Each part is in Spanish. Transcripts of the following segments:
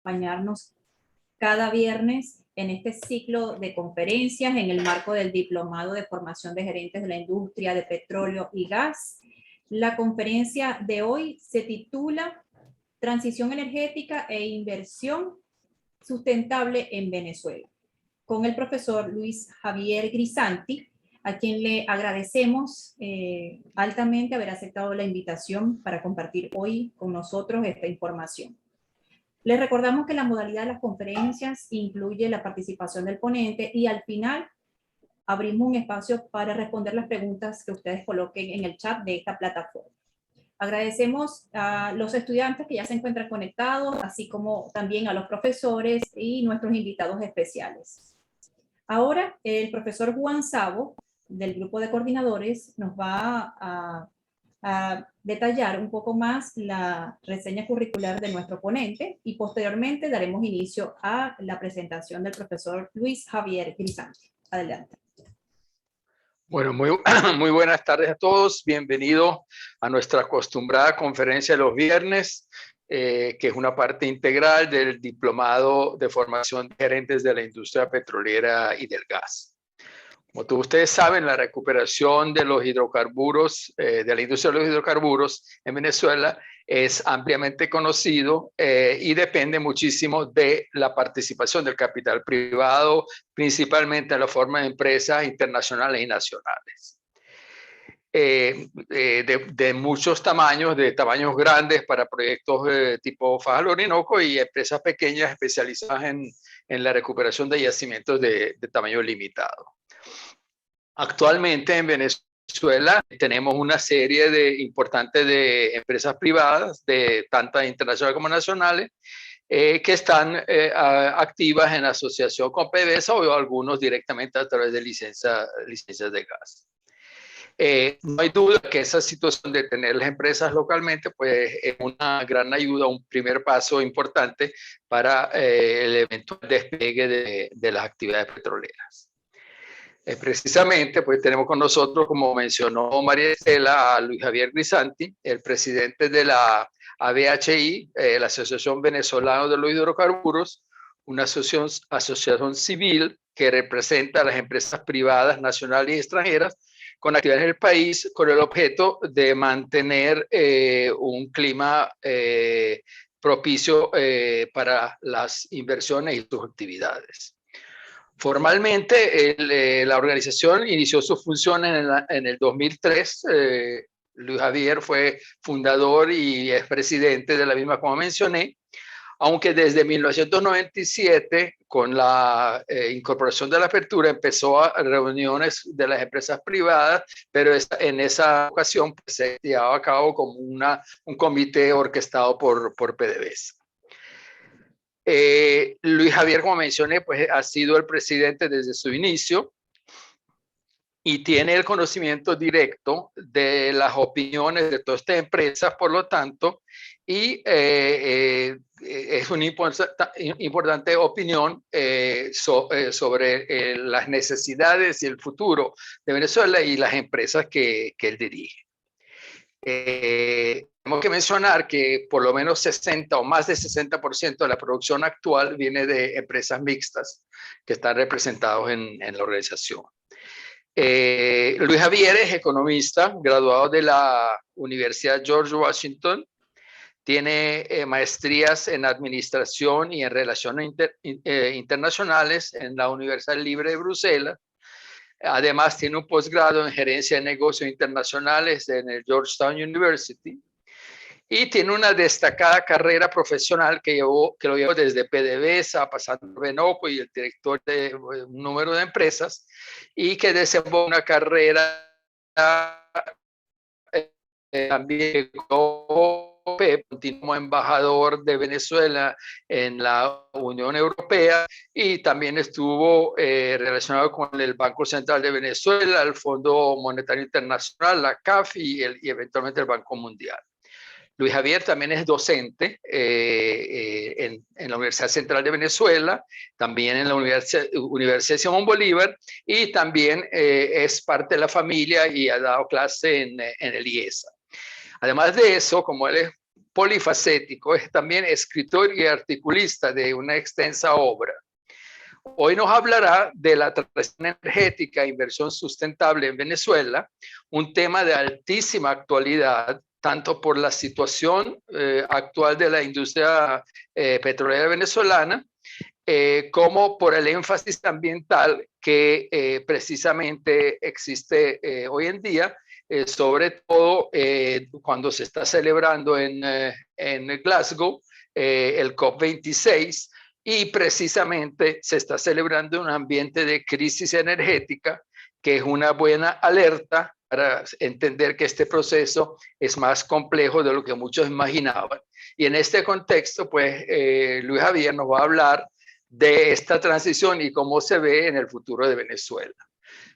acompañarnos cada viernes en este ciclo de conferencias en el marco del Diplomado de Formación de Gerentes de la Industria de Petróleo y Gas. La conferencia de hoy se titula Transición energética e inversión sustentable en Venezuela, con el profesor Luis Javier Grisanti, a quien le agradecemos altamente haber aceptado la invitación para compartir hoy con nosotros esta información. Les recordamos que la modalidad de las conferencias incluye la participación del ponente y al final abrimos un espacio para responder las preguntas que ustedes coloquen en el chat de esta plataforma. Agradecemos a los estudiantes que ya se encuentran conectados, así como también a los profesores y nuestros invitados especiales. Ahora, el profesor Juan Sabo, del grupo de coordinadores, nos va a detallar un poco más la reseña curricular de nuestro ponente y posteriormente daremos inicio a la presentación del profesor Luis Javier Grisanti. Adelante. Bueno, muy buenas tardes a todos. Bienvenido a nuestra acostumbrada conferencia de los viernes, que es una parte integral del Diplomado de Formación de Gerentes de la Industria Petrolera y del Gas. Como todos ustedes saben, la recuperación de los hidrocarburos, de la industria de los hidrocarburos en Venezuela es ampliamente conocido y depende muchísimo de la participación del capital privado, principalmente en la forma de empresas internacionales y nacionales. De muchos tamaños, de tamaños grandes para proyectos tipo Faja del Orinoco y empresas pequeñas especializadas en la recuperación de yacimientos de tamaño limitado. Actualmente en Venezuela tenemos una serie importantes de empresas privadas, de tantas internacionales como nacionales, que están activas en asociación con PDVSA o algunos directamente a través de licencias de gas. No hay duda que esa situación de tener las empresas localmente pues, es una gran ayuda, un primer paso importante para el eventual despegue de las actividades petroleras. Precisamente, pues tenemos con nosotros, como mencionó María Estela, a Luis Javier Grisanti, el presidente de la ABHI, la Asociación Venezolana de los Hidrocarburos, una asociación civil que representa a las empresas privadas, nacionales y extranjeras con actividades en el país, con el objeto de mantener un clima propicio para las inversiones y sus actividades. Formalmente, la organización inició sus funciones en el 2003. Luis Javier fue fundador y es presidente de la misma, como mencioné, aunque desde 1997, con la incorporación de la apertura, empezó a reuniones de las empresas privadas, pero en esa ocasión pues, se llevaba a cabo como un comité orquestado por PDVSA. Luis Javier, como mencioné, pues ha sido el presidente desde su inicio y tiene el conocimiento directo de las opiniones de todas estas empresas, por lo tanto, y es una importante opinión sobre las necesidades y el futuro de Venezuela y las empresas que él dirige. Tenemos que mencionar que por lo menos 60 o más de 60% de la producción actual viene de empresas mixtas que están representados en la organización. Luis Javier es economista, graduado de la Universidad George Washington, tiene maestrías en administración y en relaciones internacionales en la Universidad Libre de Bruselas. Además, tiene un posgrado en gerencia de negocios internacionales en el Georgetown University y tiene una destacada carrera profesional que lo llevó desde PDVSA, pasando por Benoco y el director de un número de empresas, y que desembocó una carrera también continuó embajador de Venezuela en la Unión Europea y también estuvo relacionado con el Banco Central de Venezuela, el Fondo Monetario Internacional, la CAF y eventualmente el Banco Mundial. Luis Javier también es docente en la Universidad Central de Venezuela, también en la Universidad Simón Bolívar y también es parte de la familia y ha dado clase en el IESA. Además de eso, como él es polifacético, es también escritor y articulista de una extensa obra. Hoy nos hablará de la transición energética e inversión sustentable en Venezuela, un tema de altísima actualidad, tanto por la situación actual de la industria petrolera venezolana, como por el énfasis ambiental que precisamente existe hoy en día, sobre todo cuando se está celebrando en Glasgow el COP26, y precisamente se está celebrando en un ambiente de crisis energética, que es una buena alerta para entender que este proceso es más complejo de lo que muchos imaginaban. Y en este contexto, pues Luis Javier nos va a hablar de esta transición y cómo se ve en el futuro de Venezuela.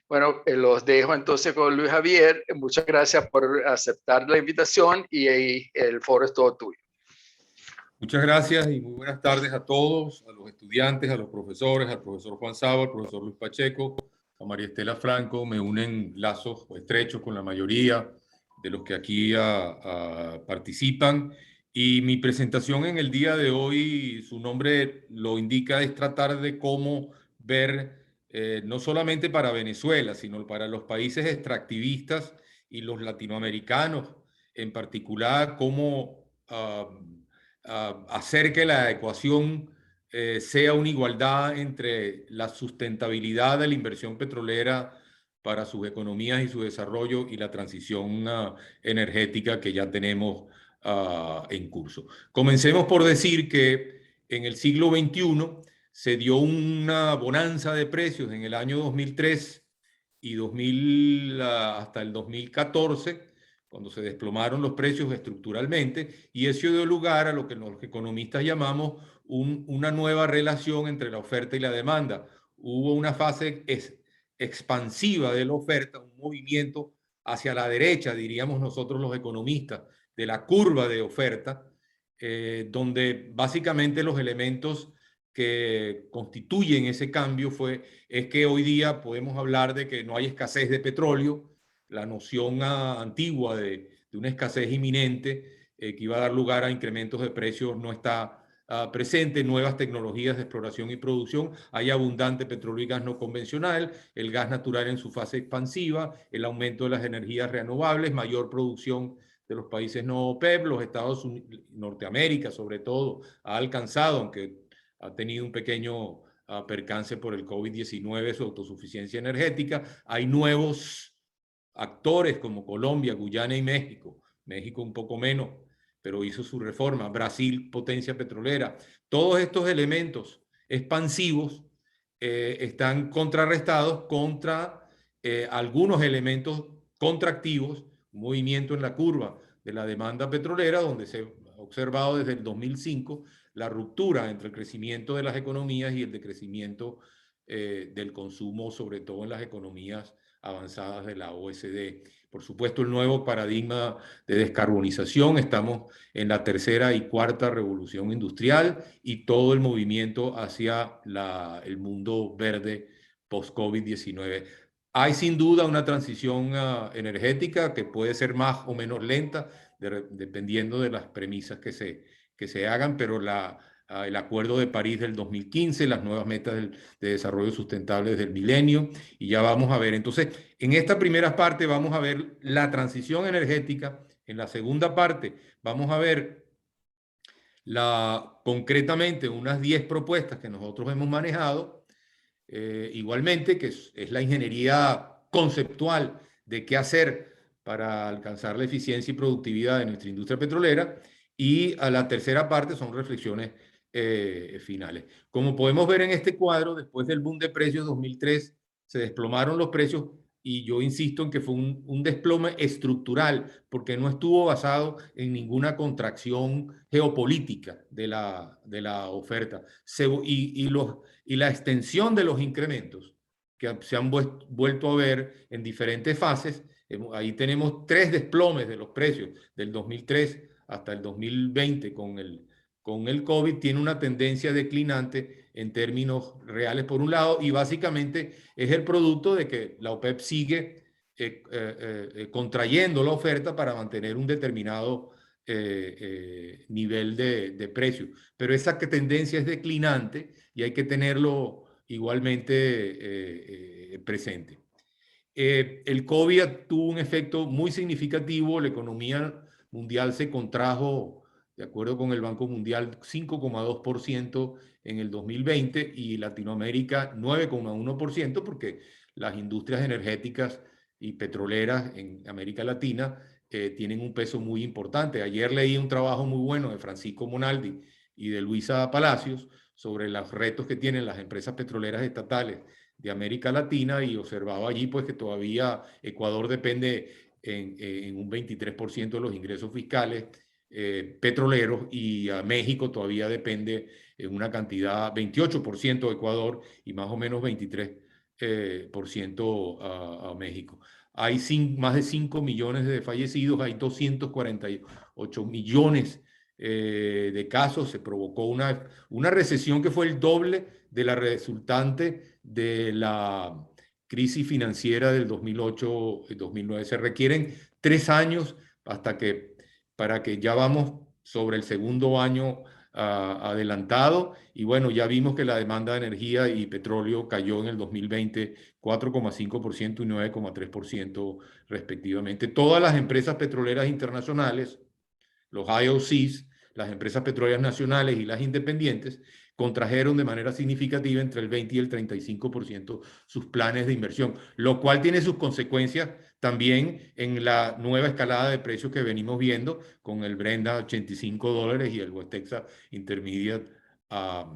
Bueno, los dejo entonces con Luis Javier. Muchas gracias por aceptar la invitación y el foro es todo tuyo. Muchas gracias y muy buenas tardes a todos, a los estudiantes, a los profesores, al profesor Juan Saba, al profesor Luis Pacheco, a María Estela Franco. Me unen lazos estrechos con la mayoría de los que aquí participan. Y mi presentación en el día de hoy, su nombre lo indica, es tratar de cómo ver, no solamente para Venezuela, sino para los países extractivistas y los latinoamericanos en particular, cómo hacer que la ecuación sea una igualdad entre la sustentabilidad de la inversión petrolera para sus economías y su desarrollo y la transición energética que ya tenemos en curso. Comencemos por decir que en el siglo XXI se dio una bonanza de precios en el año 2003 y hasta el 2014, cuando se desplomaron los precios estructuralmente, y eso dio lugar a lo que los economistas llamamos una nueva relación entre la oferta y la demanda. Hubo una fase expansiva de la oferta, un movimiento hacia la derecha, diríamos nosotros los economistas, de la curva de oferta, donde básicamente los elementos que constituyen ese cambio es que hoy día podemos hablar de que no hay escasez de petróleo. La noción antigua de una escasez inminente que iba a dar lugar a incrementos de precios no está presente. Nuevas tecnologías de exploración y producción, hay abundante petróleo y gas no convencional, el gas natural en su fase expansiva, el aumento de las energías renovables, mayor producción de los países no OPEP, los Estados Unidos, Norteamérica sobre todo, ha alcanzado, aunque ha tenido un pequeño percance por el COVID-19, su autosuficiencia energética. Hay nuevos actores como Colombia, Guyana y México. México un poco menos, pero hizo su reforma. Brasil, potencia petrolera. Todos estos elementos expansivos están contrarrestados contra algunos elementos contractivos, un movimiento en la curva de la demanda petrolera, donde se ha observado desde el 2005 la ruptura entre el crecimiento de las economías y el decrecimiento del consumo, sobre todo en las economías avanzadas de la OECD. Por supuesto, el nuevo paradigma de descarbonización, estamos en la tercera y cuarta revolución industrial y todo el movimiento hacia el mundo verde post-COVID-19. Hay sin duda una transición energética que puede ser más o menos lenta, dependiendo de las premisas que se hagan, pero el Acuerdo de París del 2015, las nuevas metas de desarrollo sustentable del milenio, y ya vamos a ver. Entonces, en esta primera parte vamos a ver la transición energética. En la segunda parte vamos a ver concretamente unas 10 propuestas que nosotros hemos manejado, igualmente, que es la ingeniería conceptual de qué hacer para alcanzar la eficiencia y productividad de nuestra industria petrolera. Y a la tercera parte son reflexiones finales. Como podemos ver en este cuadro, después del boom de precios 2003, se desplomaron los precios, y yo insisto en que fue un desplome estructural, porque no estuvo basado en ninguna contracción geopolítica de la oferta. Y la extensión de los incrementos que se han vuelto a ver en diferentes fases. Ahí tenemos 3 desplomes de los precios del 2003 hasta el 2020 con el COVID. Tiene una tendencia declinante en términos reales por un lado, y básicamente es el producto de que la OPEP sigue contrayendo la oferta para mantener un determinado nivel de precio. Pero esa tendencia es declinante y hay que tenerlo igualmente presente. El COVID tuvo un efecto muy significativo, la economía mundial se contrajo, de acuerdo con el Banco Mundial, 5,2% en el 2020 y Latinoamérica 9,1%, porque las industrias energéticas y petroleras en América Latina tienen un peso muy importante. Ayer leí un trabajo muy bueno de Francisco Monaldi y de Luisa Palacios sobre los retos que tienen las empresas petroleras estatales de América Latina y observaba allí pues que todavía Ecuador depende en un 23% de los ingresos fiscales petroleros y a México todavía depende en una cantidad 28% Ecuador y más o menos 23% a México. Hay más de 5 millones de fallecidos, hay 248 millones de casos, se provocó una recesión que fue el doble de la resultante de la crisis financiera del 2008-2009. Se requieren 3 años para que ya vamos sobre el segundo año adelantado y bueno, ya vimos que la demanda de energía y petróleo cayó en el 2020 4,5% y 9,3% respectivamente. Todas las empresas petroleras internacionales, los IOCs, las empresas petroleras nacionales y las independientes, contrajeron de manera significativa entre el 20 y el 35% sus planes de inversión, lo cual tiene sus consecuencias también en la nueva escalada de precios que venimos viendo con el Brent a $85 y el West Texas Intermediate a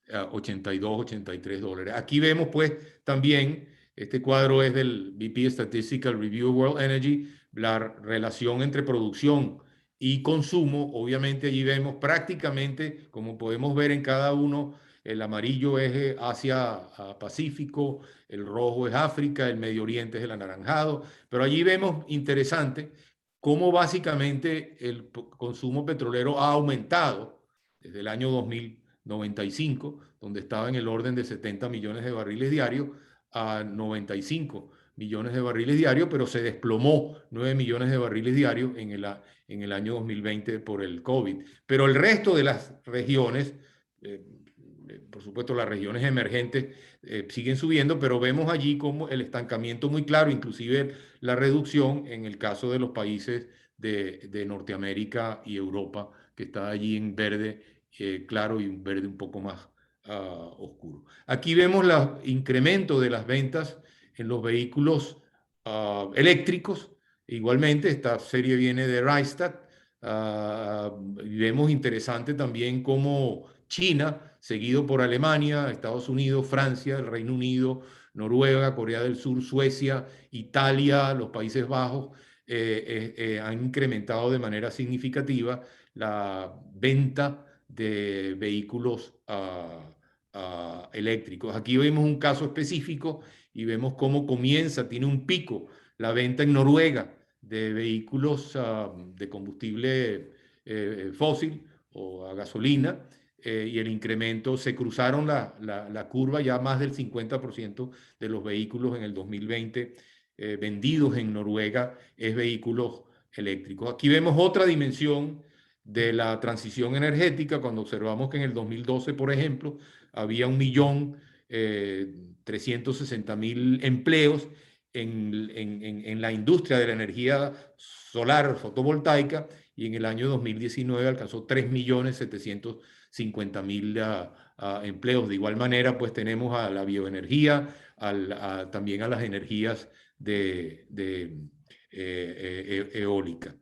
$82, $83. Aquí vemos pues también, este cuadro es del BP Statistical Review World Energy, la relación entre producción y consumo. Obviamente allí vemos prácticamente, como podemos ver en cada uno, el amarillo es Asia-Pacífico, el rojo es África, el Medio Oriente es el anaranjado, pero allí vemos interesante cómo básicamente el consumo petrolero ha aumentado desde el año 2095, donde estaba en el orden de 70 millones de barriles diarios, a 95 millones de barriles diarios, pero se desplomó 9 millones de barriles diarios en el año 2020 por el COVID. Pero el resto de las regiones, por supuesto las regiones emergentes siguen subiendo, pero vemos allí como el estancamiento muy claro, inclusive la reducción en el caso de los países de Norteamérica y Europa, que está allí en verde claro y un verde un poco más oscuro. Aquí vemos el incremento de las ventas en los vehículos eléctricos. Igualmente, esta serie viene de Rystad. Vemos interesante también cómo China, seguido por Alemania, Estados Unidos, Francia, el Reino Unido, Noruega, Corea del Sur, Suecia, Italia, los Países Bajos, han incrementado de manera significativa la venta de vehículos eléctricos. Aquí vemos un caso específico y vemos cómo tiene un pico la venta en Noruega de vehículos de combustible fósil o a gasolina, y el incremento, se cruzaron la curva, ya más del 50% de los vehículos en el 2020 vendidos en Noruega es vehículos eléctricos. Aquí vemos otra dimensión de la transición energética, cuando observamos que en el 2012, por ejemplo, había 1.360.000 empleos en la industria de la energía solar fotovoltaica, y en el año 2019 alcanzó 3.750.000 empleos. De igual manera, pues tenemos a la bioenergía, también a las energías eólica.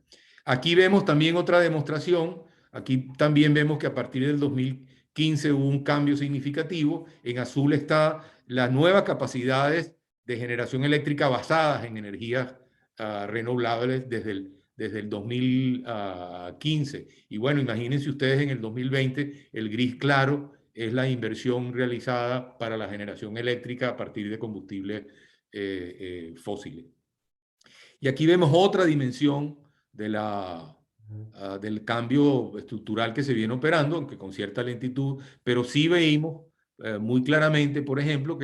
Aquí vemos también otra demostración. Aquí también vemos que a partir del 2015 hubo un cambio significativo. En azul está las nuevas capacidades de generación eléctrica basadas en energías renovables desde el 2015. Y bueno, imagínense ustedes en el 2020, el gris claro es la inversión realizada para la generación eléctrica a partir de combustibles fósiles. Y aquí vemos otra dimensión del cambio estructural que se viene operando, aunque con cierta lentitud, pero sí veíamos muy claramente, por ejemplo,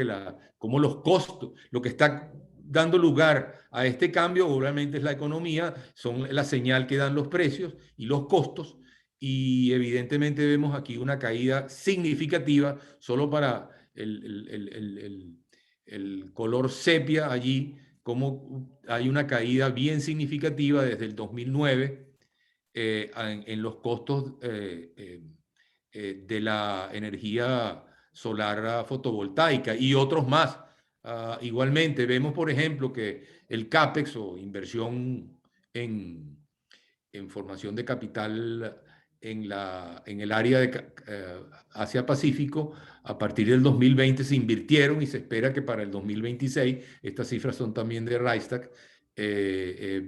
cómo los costos, lo que está dando lugar a este cambio obviamente es la economía, son la señal que dan los precios y los costos, y evidentemente vemos aquí una caída significativa, solo para el color sepia allí, como hay una caída bien significativa desde el 2009 en los costos de la energía solar fotovoltaica y otros más. Igualmente, vemos, por ejemplo, que el CAPEX o inversión en formación de capital en el área de Asia-Pacífico, a partir del 2020 se invirtieron y se espera que para el 2026, estas cifras son también de Rystad,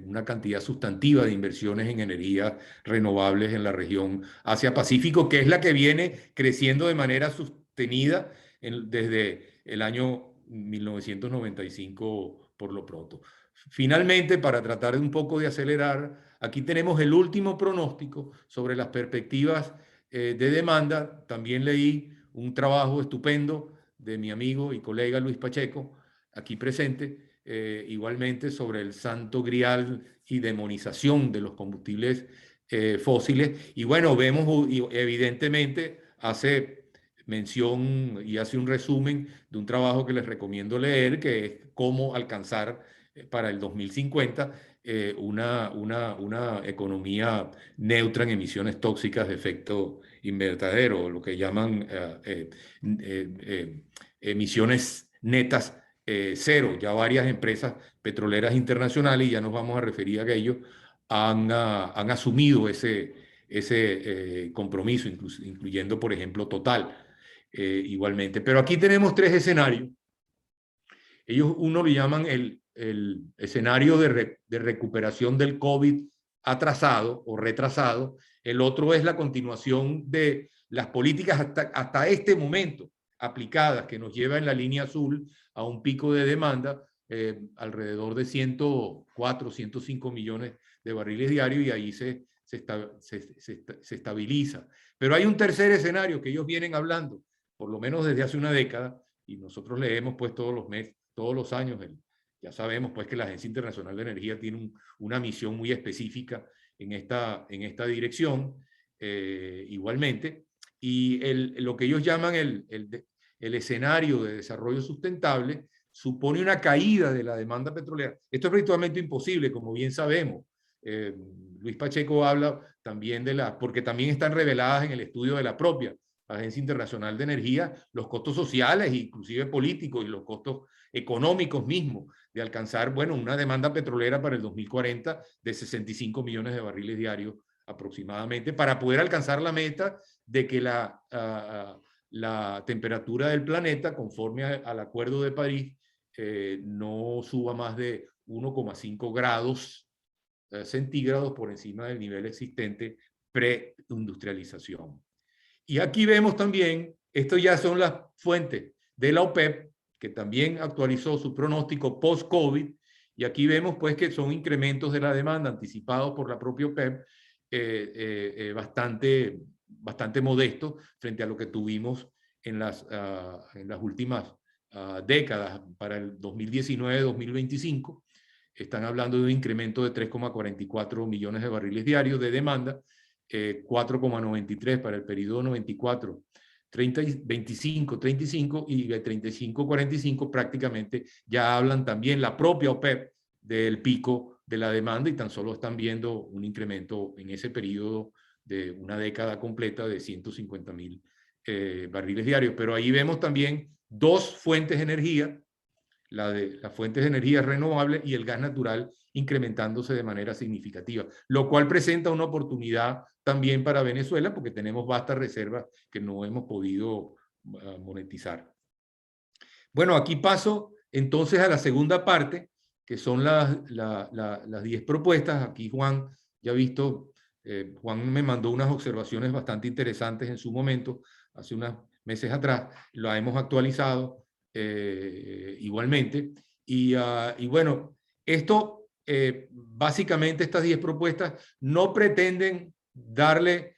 una cantidad sustantiva de inversiones en energías renovables en la región Asia-Pacífico, que es la que viene creciendo de manera sostenida desde el año 1995 por lo pronto. Finalmente, para tratar de un poco de acelerar, aquí tenemos el último pronóstico sobre las perspectivas de demanda. También leí un trabajo estupendo de mi amigo y colega Luis Pacheco, aquí presente, igualmente sobre el santo grial y demonización de los combustibles fósiles. Y bueno, vemos evidentemente, hace mención y hace un resumen de un trabajo que les recomiendo leer, que es cómo alcanzar para el 2050 una economía neutra en emisiones tóxicas de efecto invernadero, lo que llaman emisiones netas cero. Ya varias empresas petroleras internacionales, y ya nos vamos a referir a aquello, han asumido ese compromiso, incluyendo, por ejemplo, Total, igualmente. Pero aquí tenemos tres escenarios. Uno le llaman el escenario de recuperación del COVID atrasado o retrasado. El otro es la continuación de las políticas hasta este momento aplicadas, que nos lleva en la línea azul a un pico de demanda alrededor de 104, 105 millones de barriles diarios, y ahí se estabiliza. Pero hay un tercer escenario que ellos vienen hablando, por lo menos desde hace una década, y nosotros leemos pues todos los meses, todos los años. Ya sabemos pues que la Agencia Internacional de Energía tiene una misión muy específica en esta dirección, igualmente, y lo que ellos llaman el escenario de desarrollo sustentable supone una caída de la demanda petrolera. Esto es virtualmente imposible, como bien sabemos. Luis Pacheco habla también porque también están reveladas en el estudio de la propia Agencia Internacional de Energía, los costos sociales, inclusive políticos, y los costos económicos mismos, de alcanzar, bueno, una demanda petrolera para el 2040 de 65 millones de barriles diarios aproximadamente, para poder alcanzar la meta de que la temperatura del planeta, conforme al Acuerdo de París, no suba más de 1,5 grados centígrados por encima del nivel existente pre-industrialización. Y aquí vemos también, esto ya son las fuentes de la OPEP, que también actualizó su pronóstico post-COVID, y aquí vemos pues que son incrementos de la demanda anticipados por la propia OPEP bastante modestos frente a lo que tuvimos en las últimas décadas. Para el 2019-2025 están hablando de un incremento de 3,44 millones de barriles diarios de demanda, 4,93 para el periodo 94, 25, 35 y de 35, 45 prácticamente ya hablan también la propia OPEP del pico de la demanda, y tan solo están viendo un incremento en ese periodo de una década completa de 150,000 barriles diarios. Pero ahí vemos también dos fuentes de energía, las fuentes de energía renovables y el gas natural incrementándose de manera significativa, lo cual presenta una oportunidad también para Venezuela, porque tenemos vastas reservas que no hemos podido monetizar. Bueno, aquí paso entonces a la segunda parte, que son las 10 propuestas. Aquí Juan, ya visto, Juan me mandó unas observaciones bastante interesantes en su momento, hace unos meses atrás, la hemos actualizado igualmente. Y bueno, esto, básicamente estas 10 propuestas no pretenden darle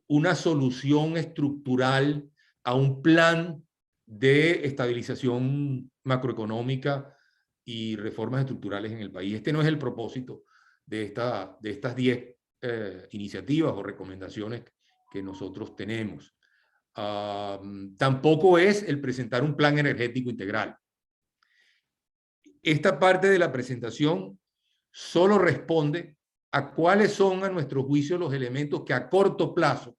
una solución estructural a un plan de estabilización macroeconómica y reformas estructurales en el país. Este no es el propósito de estas 10 iniciativas o recomendaciones que nosotros tenemos. Tampoco es el presentar un plan energético integral. Esta parte de la presentación solo responde a cuáles son, a nuestro juicio, los elementos que a corto plazo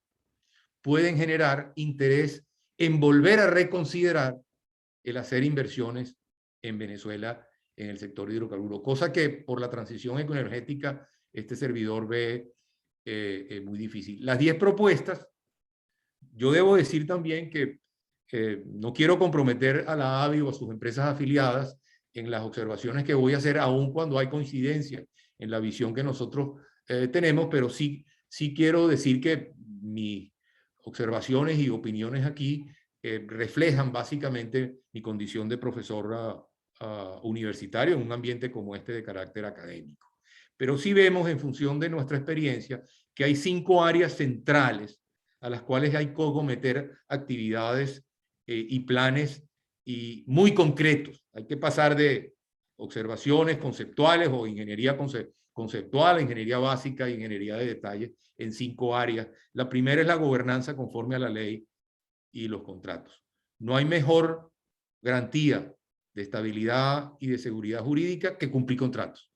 pueden generar interés en volver a reconsiderar el hacer inversiones en Venezuela en el sector hidrocarburo, cosa que por la transición ecoenergética este servidor ve muy difícil. Las 10 propuestas, yo debo decir también que no quiero comprometer a la AVI o a sus empresas afiliadas en las observaciones que voy a hacer, aun cuando hay coincidencia en la visión que nosotros tenemos, pero sí quiero decir que mis observaciones y opiniones aquí reflejan básicamente mi condición de profesor universitario en un ambiente como este de carácter académico. Pero sí vemos, en función de nuestra experiencia, que hay 5 áreas centrales a las cuales hay que cometer actividades y planes y muy concretos. Hay que pasar de observaciones conceptuales o ingeniería conceptual, ingeniería básica, ingeniería de detalle en 5 áreas. La primera es la gobernanza conforme a la ley y los contratos. No hay mejor garantía de estabilidad y de seguridad jurídica que cumplir contratos.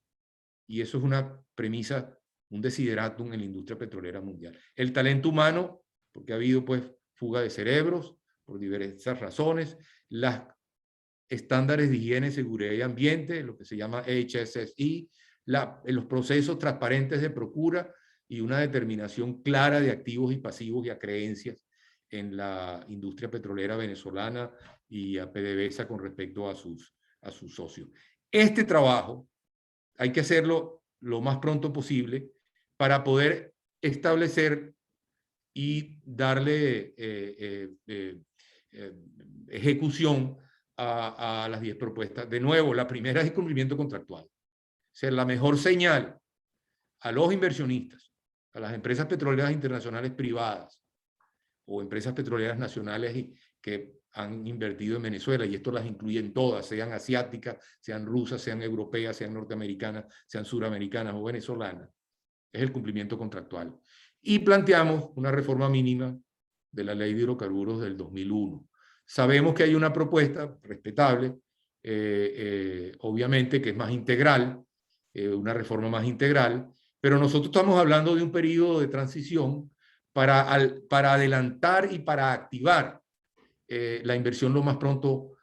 Y eso es una premisa, un desideratum en la industria petrolera mundial. El talento humano, porque ha habido pues fuga de cerebros por diversas razones, los estándares de higiene, seguridad y ambiente, lo que se llama HSSI, los procesos transparentes de procura y una determinación clara de activos y pasivos y acreencias en la industria petrolera venezolana y a PDVSA con respecto a sus socios. Este trabajo hay que hacerlo lo más pronto posible para poder establecer y darle ejecución a las 10 propuestas. De nuevo, la primera es el cumplimiento contractual. O sea, la mejor señal a los inversionistas, a las empresas petroleras internacionales privadas o empresas petroleras nacionales que han invertido en Venezuela, y esto las incluyen todas, sean asiáticas, sean rusas, sean europeas, sean norteamericanas, sean suramericanas o venezolanas, es el cumplimiento contractual. Y planteamos una reforma mínima de la ley de hidrocarburos del 2001. Sabemos que hay una propuesta respetable, obviamente que es más integral, una reforma más integral, pero nosotros estamos hablando de un periodo de transición para adelantar y para activar la inversión lo más pronto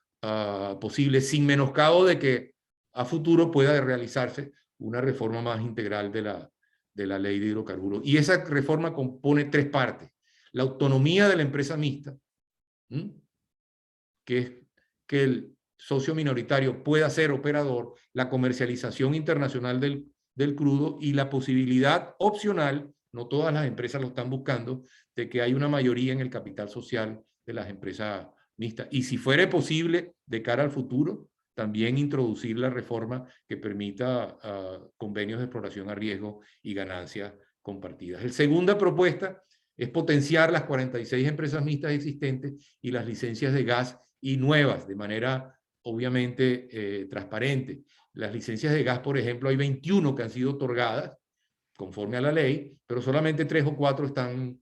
posible, sin menoscabo de que a futuro pueda realizarse una reforma más integral de la ley de hidrocarburos. Y esa reforma compone 3 partes. La autonomía de la empresa mixta, que es que el socio minoritario pueda ser operador, la comercialización internacional del crudo y la posibilidad opcional, no todas las empresas lo están buscando, de que hay una mayoría en el capital social de las empresas mixtas. Y si fuera posible, de cara al futuro, también introducir la reforma que permita convenios de exploración a riesgo y ganancias compartidas. La segunda propuesta es potenciar las 46 empresas mixtas existentes y las licencias de gas y nuevas, de manera obviamente transparente. Las licencias de gas, por ejemplo, hay 21 que han sido otorgadas conforme a la ley, pero solamente 3 o 4 están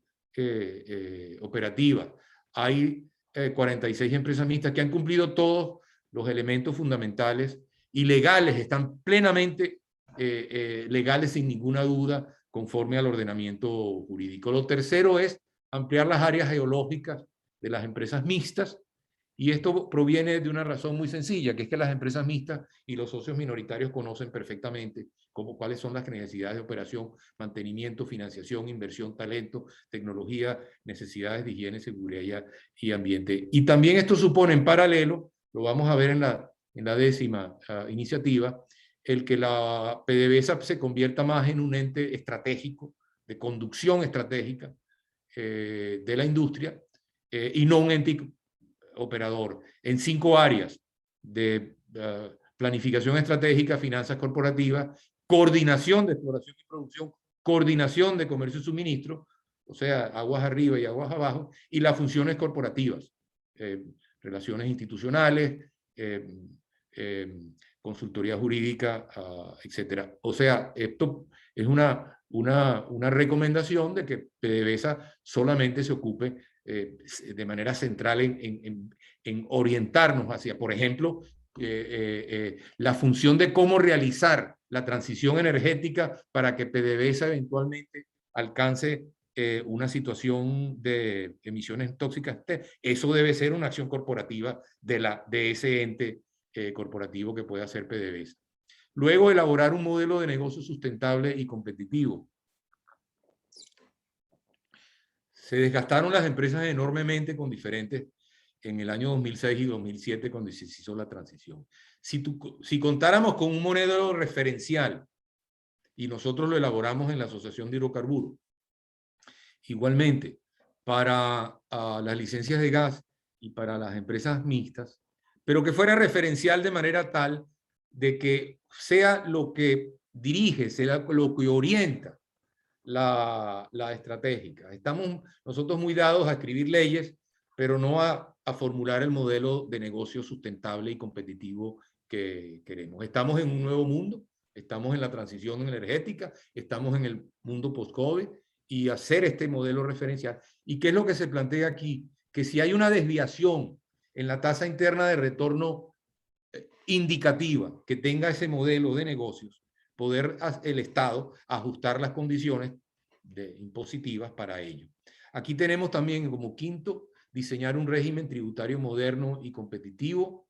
operativas. Hay 46 empresas mixtas que han cumplido todos los elementos fundamentales y legales, están plenamente legales sin ninguna duda, conforme al ordenamiento jurídico. Lo tercero es ampliar las áreas geológicas de las empresas mixtas, y esto proviene de una razón muy sencilla, que es que las empresas mixtas y los socios minoritarios conocen perfectamente cuáles son las necesidades de operación, mantenimiento, financiación, inversión, talento, tecnología, necesidades de higiene, seguridad y ambiente. Y también esto supone en paralelo, lo vamos a ver en la 10ª iniciativa, el que la PDVSA se convierta más en un ente estratégico, de conducción estratégica de la industria, y no un ente operador, en 5 áreas de planificación estratégica, finanzas corporativas, coordinación de exploración y producción, coordinación de comercio y suministro, o sea, aguas arriba y aguas abajo, y las funciones corporativas, relaciones institucionales, consultoría jurídica, etcétera. O sea, esto es una recomendación de que PDVSA solamente se ocupe de manera central en orientarnos hacia, por ejemplo, la función de cómo realizar la transición energética para que PDVSA eventualmente alcance una situación de emisiones tóxicas. Eso debe ser una acción corporativa de ese ente corporativo que puede hacer PDVSA. Luego, elaborar un modelo de negocio sustentable y competitivo. Se desgastaron las empresas enormemente con diferentes en el año 2006 y 2007 cuando se hizo la transición. Si contáramos con un modelo referencial, y nosotros lo elaboramos en la Asociación de Hidrocarburos, igualmente para las licencias de gas y para las empresas mixtas, pero que fuera referencial de manera tal de que sea lo que dirige, sea lo que orienta la estratégica. Estamos nosotros muy dados a escribir leyes, pero no a formular el modelo de negocio sustentable y competitivo que queremos. Estamos en un nuevo mundo, estamos en la transición energética, estamos en el mundo post-COVID, y hacer este modelo referencial. ¿Y qué es lo que se plantea aquí? Que si hay una desviación en la tasa interna de retorno indicativa que tenga ese modelo de negocios, poder el Estado ajustar las condiciones impositivas para ello. Aquí tenemos también como quinto, diseñar un régimen tributario moderno y competitivo.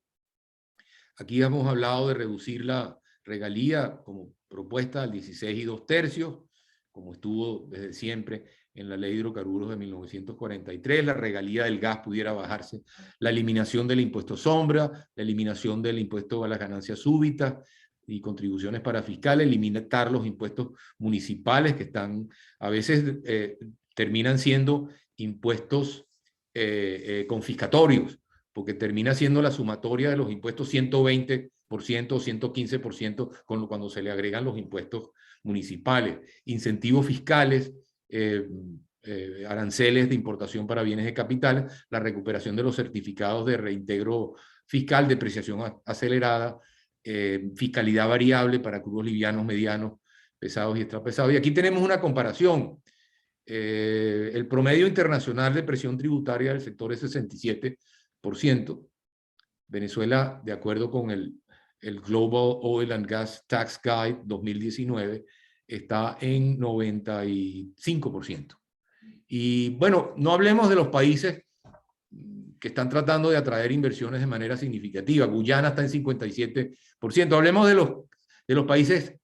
Aquí hemos hablado de reducir la regalía como propuesta al 16 2/3, como estuvo desde siempre en la Ley de Hidrocarburos de 1943, la regalía del gas pudiera bajarse, la eliminación del impuesto sombra, la eliminación del impuesto a las ganancias súbitas y contribuciones parafiscales, eliminar los impuestos municipales que están, a veces terminan siendo impuestos confiscatorios, porque termina siendo la sumatoria de los impuestos 120% o 115% cuando se le agregan los impuestos municipales, incentivos fiscales, aranceles de importación para bienes de capital, la recuperación de los certificados de reintegro fiscal, depreciación acelerada, fiscalidad variable para crudos livianos, medianos, pesados y extrapesados. Y aquí tenemos una comparación. El promedio internacional de presión tributaria del sector es 67%. Venezuela, de acuerdo con el Global Oil and Gas Tax Guide 2019, está en 95%. Y bueno, no hablemos de los países que están tratando de atraer inversiones de manera significativa. Guyana está en 57%. Hablemos de los países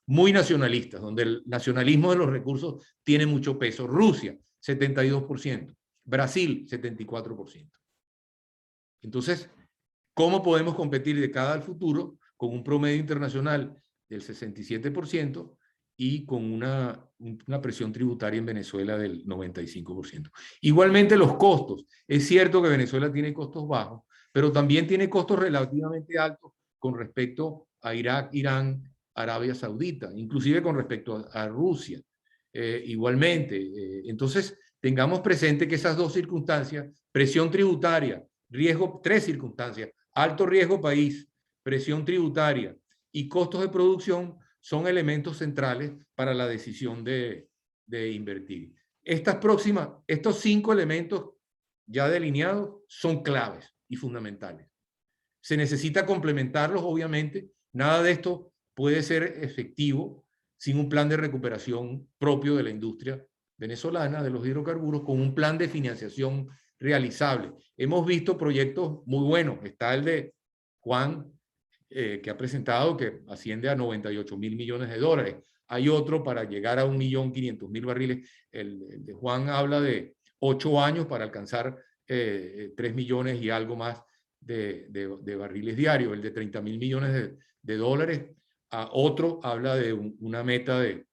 muy nacionalistas, donde el nacionalismo de los recursos tiene mucho peso. Rusia, 72%. Brasil, 74%. Entonces, ¿cómo podemos competir de cara al futuro con un promedio internacional del 67% y con una presión tributaria en Venezuela del 95%? Igualmente los costos. Es cierto que Venezuela tiene costos bajos, pero también tiene costos relativamente altos con respecto a Irak, Irán, Arabia Saudita, inclusive con respecto a Rusia. Igualmente, entonces tengamos presente que esas dos circunstancias, presión tributaria, riesgo, tres circunstancias, alto riesgo país, presión tributaria y costos de producción son elementos centrales para la decisión de invertir. Estos 5 elementos ya delineados son claves y fundamentales. Se necesita complementarlos, obviamente. Nada de esto puede ser efectivo sin un plan de recuperación propio de la industria venezolana, de los hidrocarburos, con un plan de financiación realizable. Hemos visto proyectos muy buenos. Está el de Juan, que ha presentado, que asciende a 98.000 millones de dólares. Hay otro para llegar a 1.500.000 barriles. El de Juan habla de 8 años para alcanzar 3 millones y algo más de barriles diarios. El de 30.000 millones de dólares. Otro habla de una meta de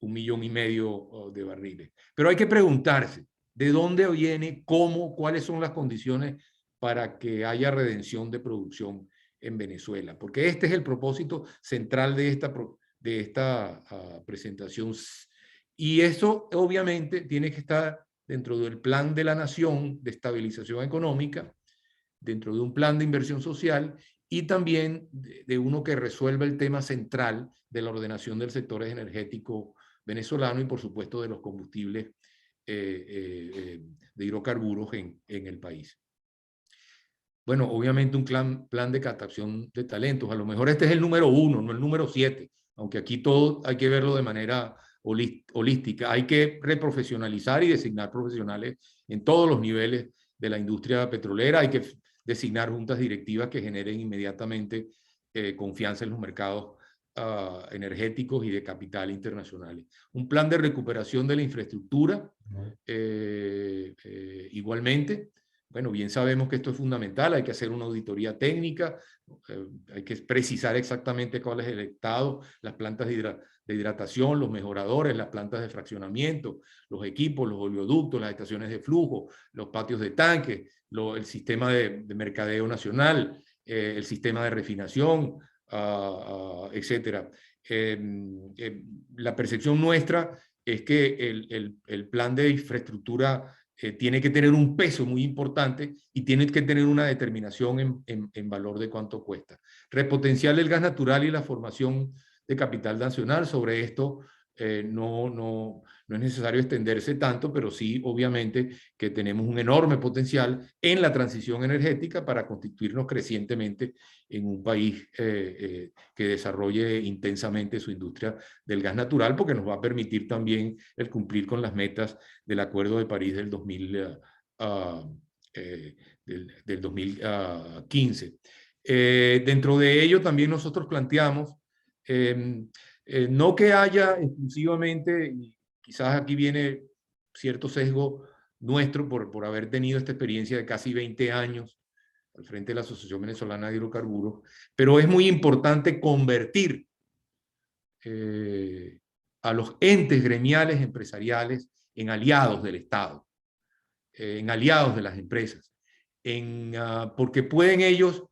1,5 millones de barriles. Pero hay que preguntarse, ¿de dónde viene? ¿Cómo? ¿Cuáles son las condiciones para que haya redención de producción en Venezuela? Porque este es el propósito central de esta presentación. Y eso obviamente tiene que estar dentro del plan de la nación de estabilización económica, dentro de un plan de inversión social y también de uno que resuelva el tema central de la ordenación del sector energético venezolano y, por supuesto, de los combustibles de hidrocarburos en el país. Bueno, obviamente un plan de captación de talentos. A lo mejor este es el número 1, no el número 7, aunque aquí todo hay que verlo de manera holística. Hay que reprofesionalizar y designar profesionales en todos los niveles de la industria petrolera. Hay que designar juntas directivas que generen inmediatamente confianza en los mercados energéticos y de capital internacionales. Un plan de recuperación de la infraestructura, igualmente. Bueno, bien sabemos que esto es fundamental, hay que hacer una auditoría técnica, hay que precisar exactamente cuál es el estado, las plantas de hidratación, los mejoradores, las plantas de fraccionamiento, los equipos, los oleoductos, las estaciones de flujo, los patios de tanque, el sistema de mercadeo nacional, el sistema de refinación, etcétera. La percepción nuestra es que el plan de infraestructura tiene que tener un peso muy importante y tiene que tener una determinación en valor de cuánto cuesta. Repotenciar el gas natural y la formación de capital nacional. Sobre esto no es necesario extenderse tanto, pero sí, obviamente, que tenemos un enorme potencial en la transición energética para constituirnos crecientemente en un país que desarrolle intensamente su industria del gas natural, porque nos va a permitir también el cumplir con las metas del Acuerdo de París del 2015. Dentro de ello también nosotros planteamos no que haya exclusivamente, y quizás aquí viene cierto sesgo nuestro por haber tenido esta experiencia de casi 20 años al frente de la Asociación Venezolana de Hidrocarburos, pero es muy importante convertir a los entes gremiales empresariales en aliados del Estado, en aliados de las empresas, porque pueden ellos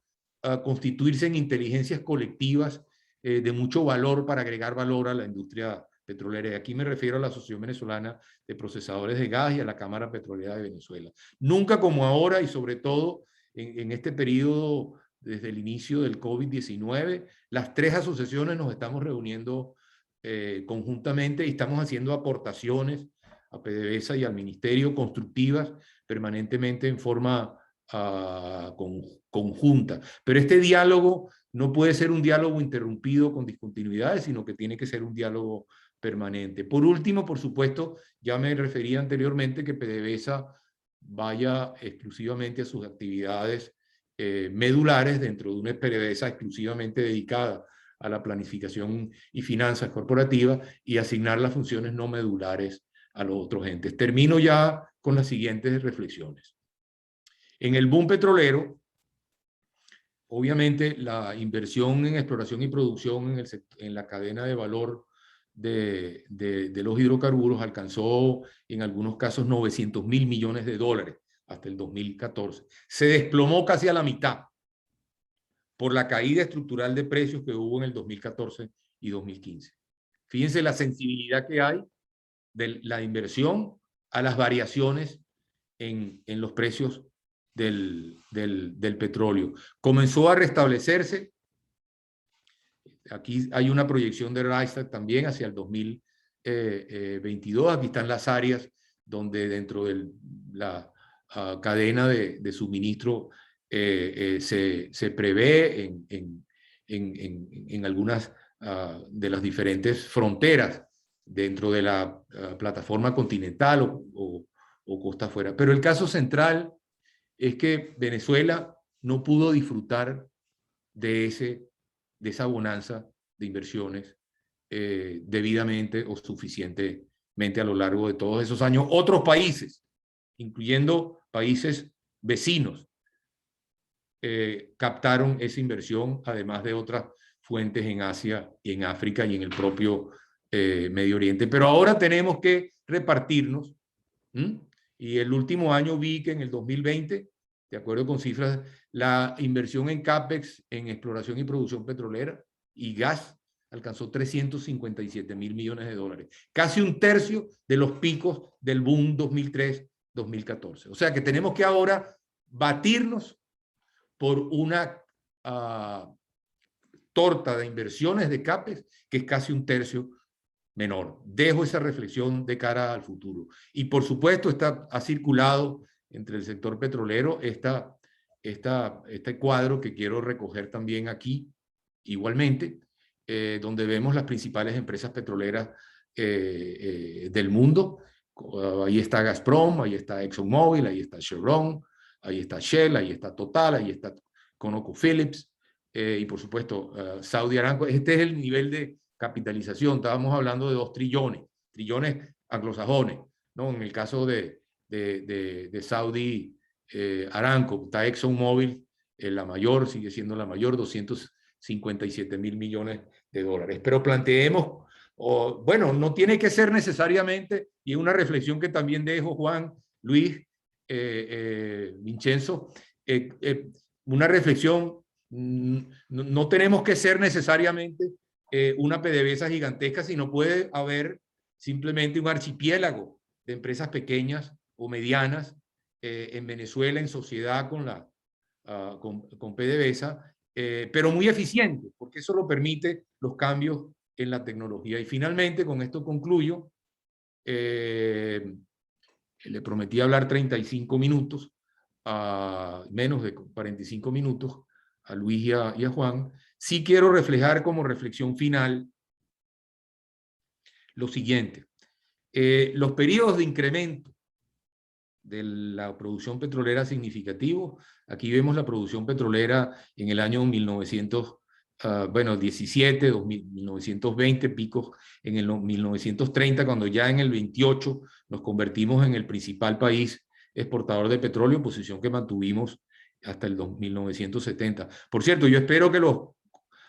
constituirse en inteligencias colectivas de mucho valor para agregar valor a la industria petrolera. Y aquí me refiero a la Asociación Venezolana de Procesadores de Gas y a la Cámara Petrolera de Venezuela. Nunca como ahora, y sobre todo en este periodo desde el inicio del COVID-19, las tres asociaciones nos estamos reuniendo conjuntamente y estamos haciendo aportaciones a PDVSA y al Ministerio constructivas permanentemente en forma conjunta. Pero este diálogo no puede ser un diálogo interrumpido con discontinuidades, sino que tiene que ser un diálogo permanente. Por último, por supuesto, ya me refería anteriormente que PDVSA vaya exclusivamente a sus actividades medulares dentro de una PDVSA exclusivamente dedicada a la planificación y finanzas corporativas y asignar las funciones no medulares a los otros entes. Termino ya con las siguientes reflexiones. En el boom petrolero, obviamente la inversión en exploración y producción en la cadena de valor de los hidrocarburos alcanzó en algunos casos 900.000 millones de dólares hasta el 2014. Se desplomó casi a la mitad por la caída estructural de precios que hubo en el 2014 y 2015. Fíjense la sensibilidad que hay de la inversión a las variaciones en los precios del petróleo. Comenzó a restablecerse. Aquí hay una proyección de Rystad también hacia el 2022. Aquí están las áreas donde dentro de la cadena de suministro se prevé en algunas de las diferentes fronteras dentro de la plataforma continental o costa afuera. Pero el caso central es que Venezuela no pudo disfrutar de esa bonanza de inversiones debidamente o suficientemente a lo largo de todos esos años. Otros países, incluyendo países vecinos, captaron esa inversión, además de otras fuentes en Asia y en África y en el propio Medio Oriente. Pero ahora tenemos que repartirnos. Y el último año vi que en el 2020, de acuerdo con cifras, la inversión en CAPEX, en exploración y producción petrolera y gas, alcanzó 357.000 millones de dólares. Casi un tercio de los picos del boom 2003-2014. O sea que tenemos que ahora batirnos por una torta de inversiones de CAPEX que es casi un tercio menor. Dejo esa reflexión de cara al futuro. Y por supuesto ha circulado entre el sector petrolero este cuadro que quiero recoger también aquí, igualmente, donde vemos las principales empresas petroleras del mundo. Ahí está Gazprom, ahí está ExxonMobil, ahí está Chevron, ahí está Shell, ahí está Total, ahí está ConocoPhillips, y por supuesto Saudi Aramco. Este es el nivel de capitalización. Estábamos hablando de 2 trillones anglosajones, ¿no? En el caso de Saudi Aramco, está ExxonMobil, la mayor, sigue siendo la mayor, 257.000 millones de dólares. Pero planteemos, bueno, no tiene que ser necesariamente, y es una reflexión que también dejo, Juan, Luis, Vincenzo, una reflexión, no tenemos que ser necesariamente una PDVSA gigantesca, sino puede haber simplemente un archipiélago de empresas pequeñas o medianas en Venezuela en sociedad con PDVSA, pero muy eficiente, porque eso lo permite los cambios en la tecnología. Y finalmente, con esto concluyo, le prometí hablar 35 minutos, menos de 45 minutos, a Luis y a Juan. Sí quiero reflejar como reflexión final lo siguiente. Los periodos de incremento de la producción petrolera significativos. Aquí vemos la producción petrolera en el año 1917, 1920, picos en el 1930, cuando ya en el 28 nos convertimos en el principal país exportador de petróleo, posición que mantuvimos hasta el 1970. Por cierto, yo espero que los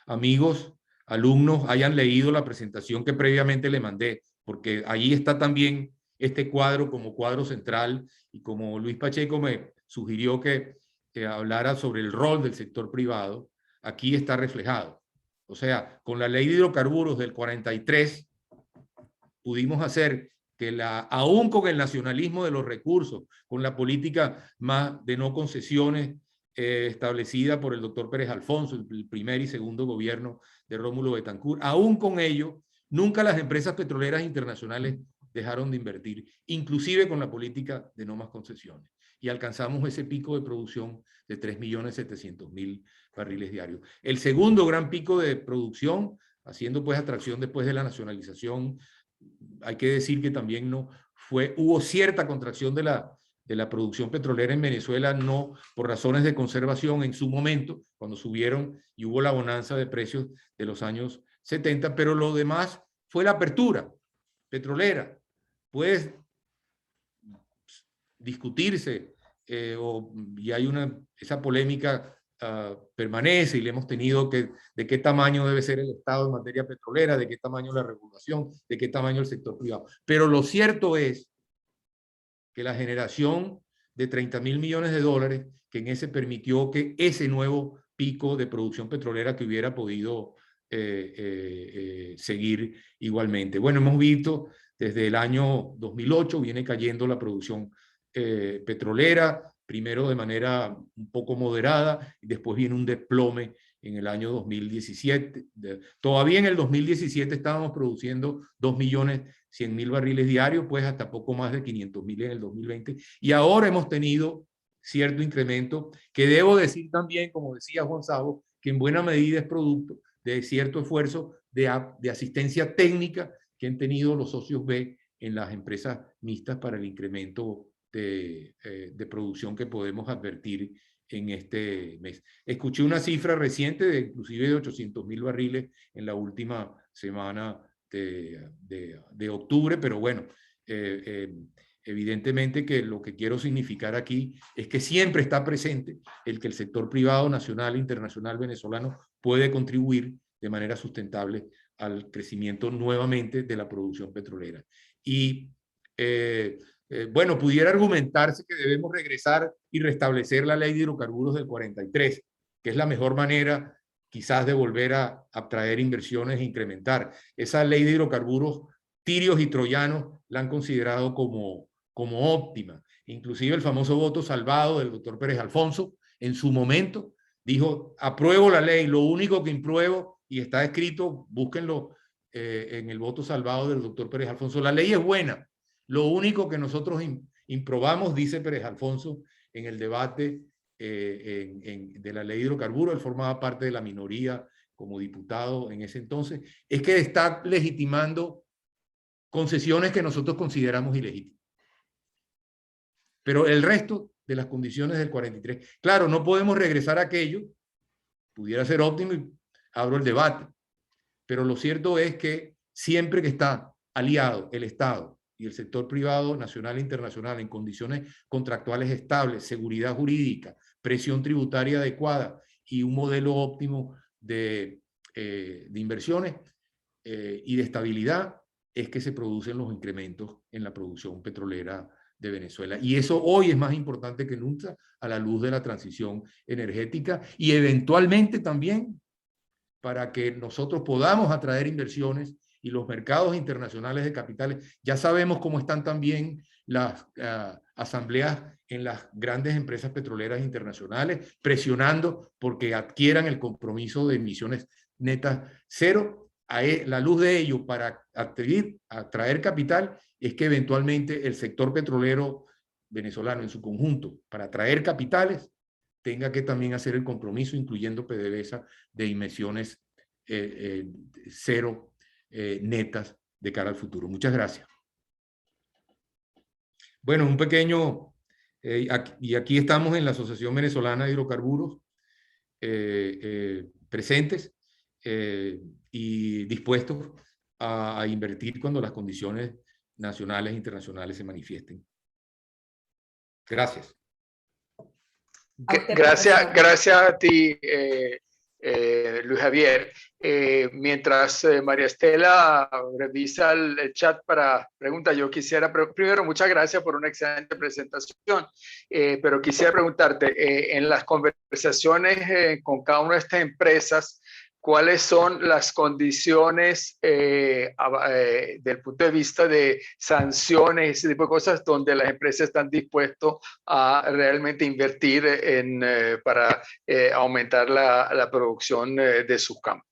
amigos, alumnos, hayan leído la presentación que previamente le mandé, porque ahí está también este cuadro como cuadro central, y como Luis Pacheco me sugirió que hablara sobre el rol del sector privado, aquí está reflejado. O sea, con la ley de hidrocarburos del 43 pudimos hacer que aún con el nacionalismo de los recursos, con la política más de no concesiones establecida por el doctor Pérez Alfonso, el primer y segundo gobierno de Rómulo Betancourt, aún con ello, nunca las empresas petroleras internacionales dejaron de invertir, inclusive con la política de no más concesiones. Y alcanzamos ese pico de producción de 3.700.000 barriles diarios. El segundo gran pico de producción, haciendo pues atracción después de la nacionalización, hay que decir que también hubo cierta contracción de la producción petrolera en Venezuela, no por razones de conservación en su momento, cuando subieron y hubo la bonanza de precios de los años 70, pero lo demás fue la apertura petrolera. Puede discutirse y hay esa polémica permanece, y le hemos tenido de qué tamaño debe ser el Estado en materia petrolera, de qué tamaño la regulación, de qué tamaño el sector privado. Pero lo cierto es que la generación de 30.000 millones de dólares, que en ese permitió que ese nuevo pico de producción petrolera que hubiera podido seguir igualmente. Bueno, hemos visto desde el año 2008 viene cayendo la producción petrolera, primero de manera un poco moderada, y después viene un desplome en el año 2017. Todavía en el 2017 estábamos produciendo 2.100.000 barriles diarios, pues hasta poco más de 500.000 en el 2020. Y ahora hemos tenido cierto incremento, que debo decir también, como decía Juan Sabo, que en buena medida es producto de cierto esfuerzo de asistencia técnica que han tenido los socios B en las empresas mixtas para el incremento de producción que podemos advertir en este mes. Escuché una cifra reciente inclusive de 800.000 barriles en la última semana de octubre, pero bueno, evidentemente que lo que quiero significar aquí es que siempre está presente el que el sector privado nacional e internacional venezolano puede contribuir de manera sustentable al crecimiento nuevamente de la producción petrolera. Y bueno, pudiera argumentarse que debemos regresar y restablecer la ley de hidrocarburos del 43, que es la mejor manera quizás de volver a atraer inversiones e incrementar. Esa ley de hidrocarburos, tirios y troyanos la han considerado como óptima. Inclusive el famoso voto salvado del doctor Pérez Alfonso, en su momento, dijo, apruebo la ley, lo único que impruebo, y está escrito, búsquenlo en el voto salvado del doctor Pérez Alfonso, la ley es buena, lo único que nosotros improbamos, dice Pérez Alfonso, en el debate de la ley de hidrocarburos, él formaba parte de la minoría como diputado en ese entonces, es que está legitimando concesiones que nosotros consideramos ilegítimas. Pero el resto de las condiciones del 43, claro, no podemos regresar a aquello, pudiera ser óptimo y abro el debate, pero lo cierto es que siempre que está aliado el Estado y el sector privado nacional e internacional en condiciones contractuales estables, seguridad jurídica, presión tributaria adecuada y un modelo óptimo de inversiones y de estabilidad, es que se producen los incrementos en la producción petrolera de Venezuela. Y eso hoy es más importante que nunca a la luz de la transición energética y eventualmente también para que nosotros podamos atraer inversiones y los mercados internacionales de capitales. Ya sabemos cómo están también las asambleas en las grandes empresas petroleras internacionales, presionando porque adquieran el compromiso de emisiones netas cero. A la luz de ello, para atraer capital, es que eventualmente el sector petrolero venezolano en su conjunto, para atraer capitales, tenga que también hacer el compromiso, incluyendo PDVSA, de emisiones cero netas de cara al futuro. Muchas gracias. Bueno, un pequeño, y aquí estamos en la Asociación Venezolana de Hidrocarburos, presentes y dispuestos a invertir cuando las condiciones nacionales e internacionales se manifiesten. Gracias. Gracias a ti, Luis Javier. Mientras María Estela revisa el chat para preguntas, yo quisiera, primero, muchas gracias por una excelente presentación, pero quisiera preguntarte, en las conversaciones con cada una de estas empresas, ¿cuáles son las condiciones del punto de vista de sanciones, ese tipo de cosas, donde las empresas están dispuestas a realmente invertir para aumentar la producción de sus campos?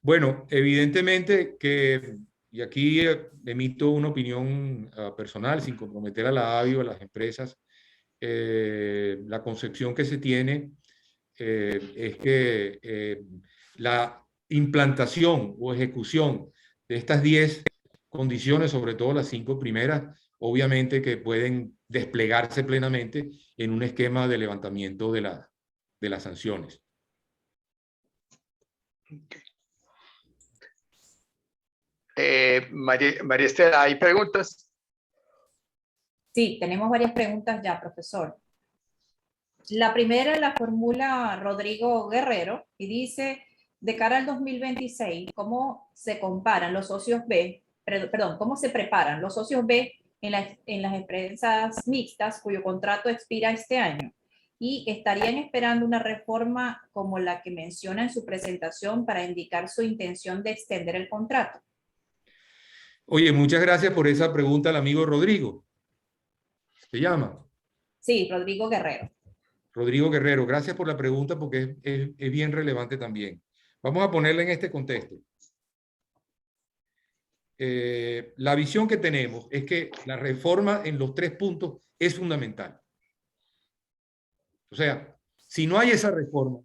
Bueno, evidentemente que, y aquí emito una opinión personal, sin comprometer a la ABI o a las empresas, la concepción que se tiene es que la implantación o ejecución de estas 10 condiciones, sobre todo las 5 primeras, obviamente que pueden desplegarse plenamente en un esquema de levantamiento de las sanciones. María Estela, ¿hay preguntas? Sí, tenemos varias preguntas ya, profesor. La primera la formula Rodrigo Guerrero y dice, de cara al 2026, ¿cómo se comparan los socios B, perdón, cómo se preparan los socios B en las empresas mixtas cuyo contrato expira este año? ¿Y estarían esperando una reforma como la que menciona en su presentación para indicar su intención de extender el contrato? Oye, muchas gracias por esa pregunta al amigo Rodrigo. ¿Se llama? Sí, Rodrigo Guerrero. Rodrigo Guerrero, gracias por la pregunta porque es bien relevante también. Vamos a ponerla en este contexto. La visión que tenemos es que la reforma en los 3 puntos es fundamental. O sea, si no hay esa reforma,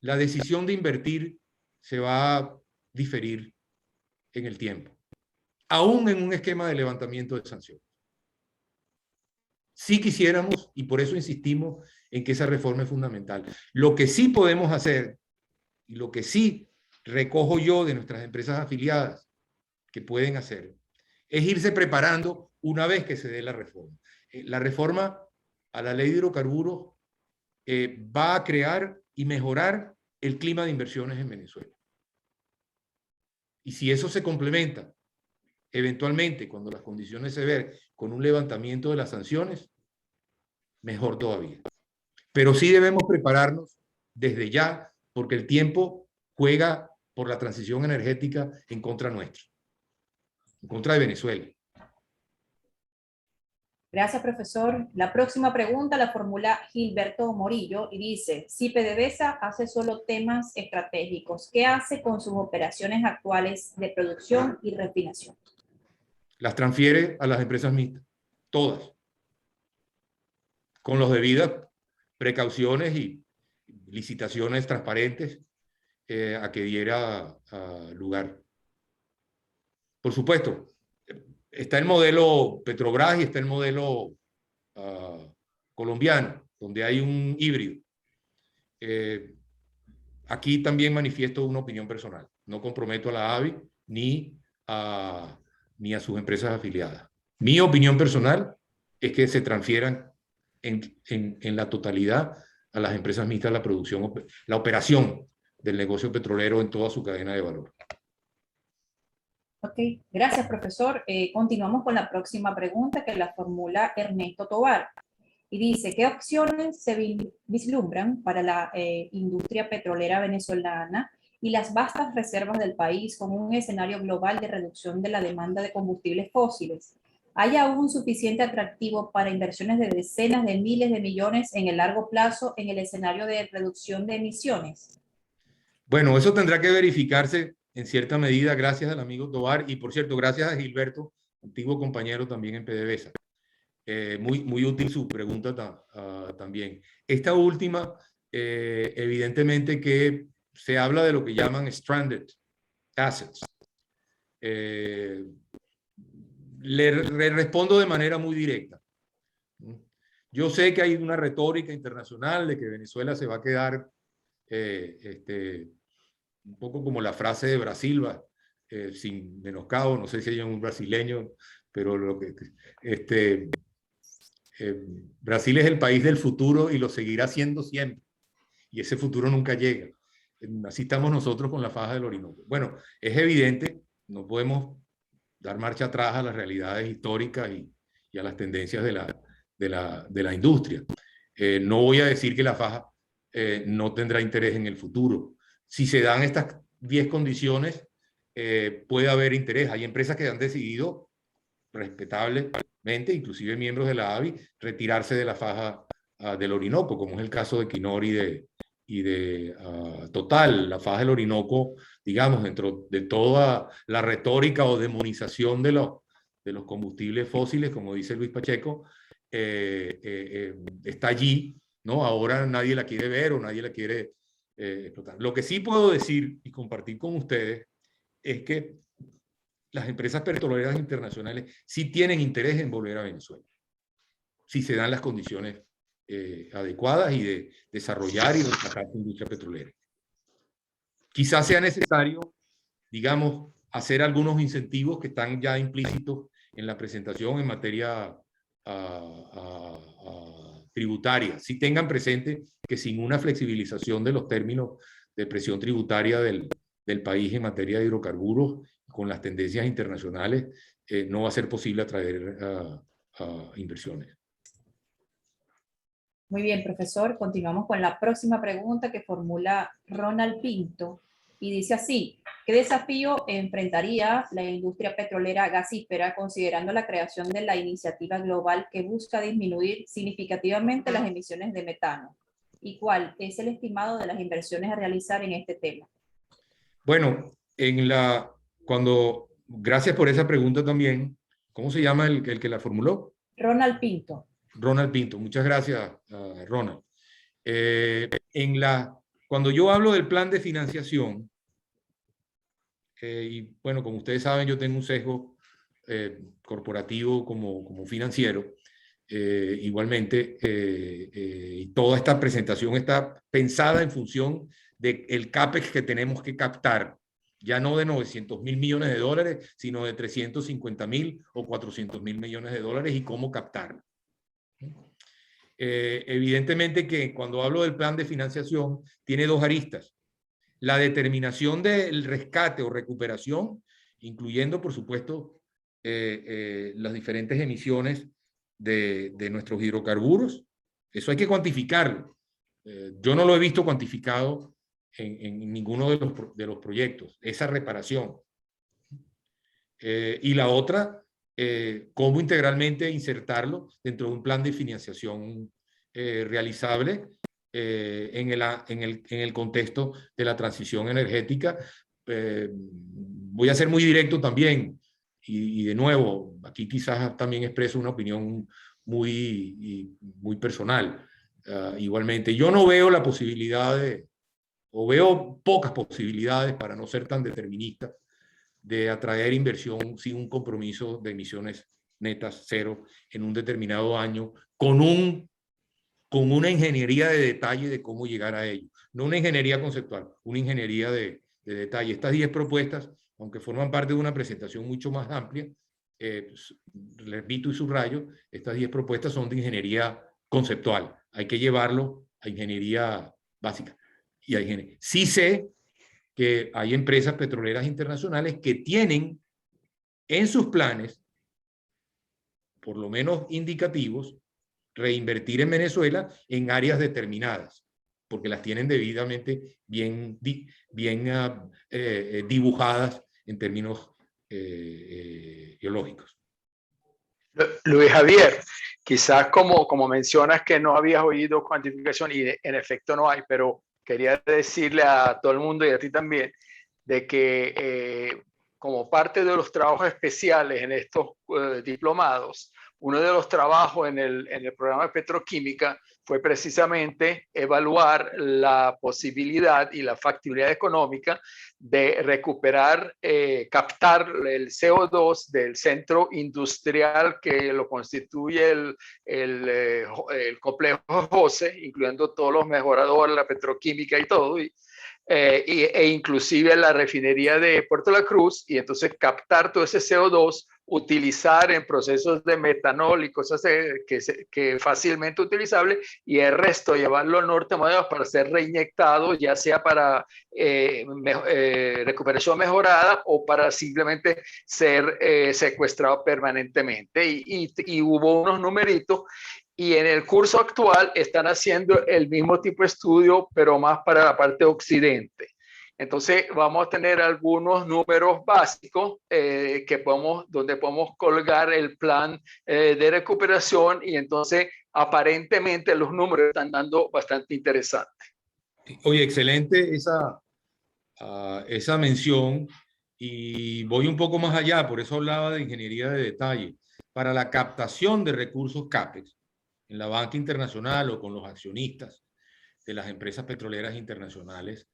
la decisión de invertir se va a diferir en el tiempo, aún en un esquema de levantamiento de sanciones. Sí quisiéramos, y por eso insistimos en que esa reforma es fundamental. Lo que sí podemos hacer, y lo que sí recojo yo de nuestras empresas afiliadas que pueden hacer, es irse preparando una vez que se dé la reforma. La reforma a la ley de hidrocarburos va a crear y mejorar el clima de inversiones en Venezuela. Y si eso se complementa, eventualmente, cuando las condiciones se ven con un levantamiento de las sanciones, mejor todavía. Pero sí debemos prepararnos desde ya, porque el tiempo juega por la transición energética en contra nuestro, en contra de Venezuela. Gracias, profesor. La próxima pregunta la formula Gilberto Morillo y dice, si PDVSA hace solo temas estratégicos, ¿qué hace con sus operaciones actuales de producción y refinación? Las transfiere a las empresas mixtas, todas, con las debidas precauciones y licitaciones transparentes a que diera lugar. Por supuesto, está el modelo Petrobras y está el modelo colombiano, donde hay un híbrido. Aquí también manifiesto una opinión personal. No comprometo a la AVI ni a sus empresas afiliadas. Mi opinión personal es que se transfieran en la totalidad a las empresas mixtas la producción, la operación del negocio petrolero en toda su cadena de valor. Ok, gracias, profesor. Continuamos con la próxima pregunta que la formula Ernesto Tovar. Y dice, ¿qué opciones se vislumbran para la industria petrolera venezolana y las vastas reservas del país con un escenario global de reducción de la demanda de combustibles fósiles? ¿Hay aún suficiente atractivo para inversiones de decenas de miles de millones en el largo plazo en el escenario de reducción de emisiones? Bueno, eso tendrá que verificarse en cierta medida gracias al amigo Tovar y, por cierto, gracias a Gilberto, antiguo compañero también en PDVSA. Muy útil su pregunta también. Esta última, evidentemente que se habla de lo que llaman stranded assets. Le respondo de manera muy directa. Yo sé que hay una retórica internacional de que Venezuela se va a quedar un poco como la frase de Brasil, sin menoscabo, no sé si hay un brasileño, pero Brasil es el país del futuro y lo seguirá siendo siempre. Y ese futuro nunca llega. Así estamos nosotros con la faja del Orinoco. Bueno, es evidente, no podemos dar marcha atrás a las realidades históricas y a las tendencias de la industria. No voy a decir que la faja no tendrá interés en el futuro. Si se dan estas 10 condiciones, puede haber interés. Hay empresas que han decidido respetablemente, inclusive miembros de la AVI, retirarse de la faja del Orinoco, como es el caso de Equinor y de Total. La faja del Orinoco, digamos, dentro de toda la retórica o demonización de los combustibles fósiles, como dice Luis Pacheco, está allí, ¿no? Ahora nadie la quiere ver o nadie la quiere explotar. Lo que sí puedo decir y compartir con ustedes es que las empresas petroleras internacionales sí tienen interés en volver a Venezuela, si se dan las condiciones adecuadas y de desarrollar y rescatar su industria petrolera. Quizás sea necesario, digamos, hacer algunos incentivos que están ya implícitos en la presentación en materia tributaria. Si tengan presente que sin una flexibilización de los términos de presión tributaria del país en materia de hidrocarburos, con las tendencias internacionales, no va a ser posible atraer inversiones. Muy bien, profesor. Continuamos con la próxima pregunta que formula Ronald Pinto y dice así, ¿qué desafío enfrentaría la industria petrolera gasífera considerando la creación de la iniciativa global que busca disminuir significativamente las emisiones de metano? ¿Y cuál es el estimado de las inversiones a realizar en este tema? Bueno, gracias por esa pregunta también. ¿Cómo se llama el que la formuló? Ronald Pinto. Ronald Pinto, muchas gracias, Ronald. Cuando yo hablo del plan de financiación, y bueno, como ustedes saben, yo tengo un sesgo corporativo como financiero, igualmente, y toda esta presentación está pensada en función del CAPEX que tenemos que captar, ya no de 900.000 millones de dólares, sino de 350.000 o 400.000 millones de dólares y cómo captarlo. Evidentemente que cuando hablo del plan de financiación, tiene dos aristas. La determinación del rescate o recuperación, incluyendo, por supuesto, las diferentes emisiones de nuestros hidrocarburos. Eso hay que cuantificarlo. Yo no lo he visto cuantificado en ninguno de los proyectos, esa reparación. Y la otra cómo integralmente insertarlo dentro de un plan de financiación realizable en el contexto de la transición energética. Voy a ser muy directo también, y de nuevo, aquí quizás también expreso una opinión muy personal. Igualmente, yo no veo la posibilidad o veo pocas posibilidades, para no ser tan determinista, de atraer inversión sin un compromiso de emisiones netas cero en un determinado año, con una ingeniería de detalle de cómo llegar a ello. No una ingeniería conceptual, una ingeniería de detalle. Estas 10 propuestas, aunque forman parte de una presentación mucho más amplia, repito y subrayo, estas 10 propuestas son de ingeniería conceptual. Hay que llevarlo a ingeniería básica. Y sí sé que hay empresas petroleras internacionales que tienen en sus planes, por lo menos indicativos, reinvertir en Venezuela en áreas determinadas, porque las tienen debidamente bien dibujadas en términos geológicos. Luis Javier, quizás como mencionas que no habías oído cuantificación, y en efecto no hay, pero quería decirle a todo el mundo y a ti también, de que como parte de los trabajos especiales en estos diplomados, uno de los trabajos en el programa de petroquímica fue precisamente evaluar la posibilidad y la factibilidad económica de recuperar, captar el CO2 del centro industrial que lo constituye el complejo Jose, incluyendo todos los mejoradores, la petroquímica y todo, e inclusive la refinería de Puerto La Cruz, y entonces captar todo ese CO2, utilizar en procesos de metanol y cosas que fácilmente utilizable, y el resto llevarlo al norte para ser reinyectado, ya sea para recuperación mejorada o para simplemente ser secuestrado permanentemente. Y hubo unos numeritos, y en el curso actual están haciendo el mismo tipo de estudio, pero más para la parte occidente. Entonces vamos a tener algunos números básicos donde podemos colgar el plan de recuperación, y entonces aparentemente los números están dando bastante interesantes. Oye, excelente esa mención, y voy un poco más allá, por eso hablaba de ingeniería de detalle. Para la captación de recursos CAPEX en la banca internacional o con los accionistas de las empresas petroleras internacionales,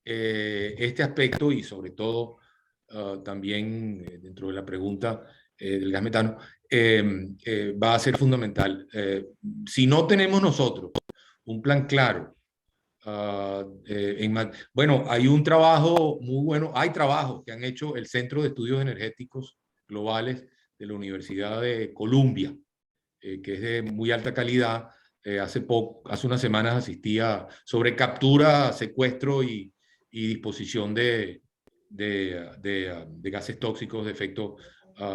este aspecto, y sobre todo también dentro de la pregunta del gas metano, va a ser fundamental. Si no tenemos nosotros un plan claro, bueno, hay un trabajo muy bueno, hay trabajos que han hecho el Centro de Estudios Energéticos Globales de la Universidad de Columbia, que es de muy alta calidad. Hace unas semanas asistía sobre captura, secuestro y disposición de gases tóxicos de efecto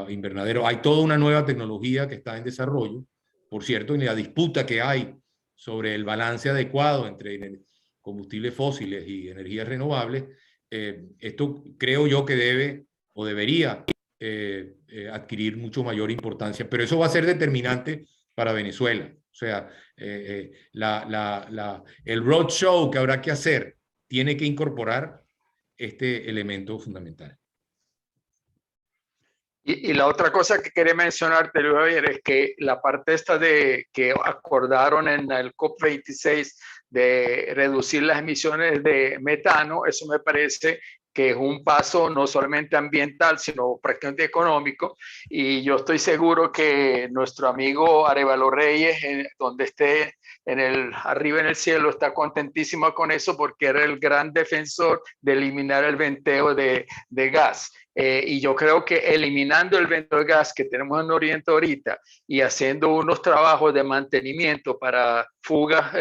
invernadero. Hay toda una nueva tecnología que está en desarrollo, por cierto, en la disputa que hay sobre el balance adecuado entre combustibles fósiles y energías renovables. Esto creo yo que debe o debería adquirir mucho mayor importancia, pero eso va a ser determinante para Venezuela. O sea, el roadshow que habrá que hacer tiene que incorporar este elemento fundamental. Y la otra cosa que quería mencionarte, Luis Javier, es que la parte esta de que acordaron en el COP26 de reducir las emisiones de metano, eso me parece que es un paso no solamente ambiental, sino prácticamente económico. Y yo estoy seguro que nuestro amigo Arévalo Reyes, donde esté arriba en el cielo, está contentísimo con eso, porque era el gran defensor de eliminar el venteo de gas. Y yo creo que eliminando el venteo de gas que tenemos en Oriente ahorita y haciendo unos trabajos de mantenimiento para fugas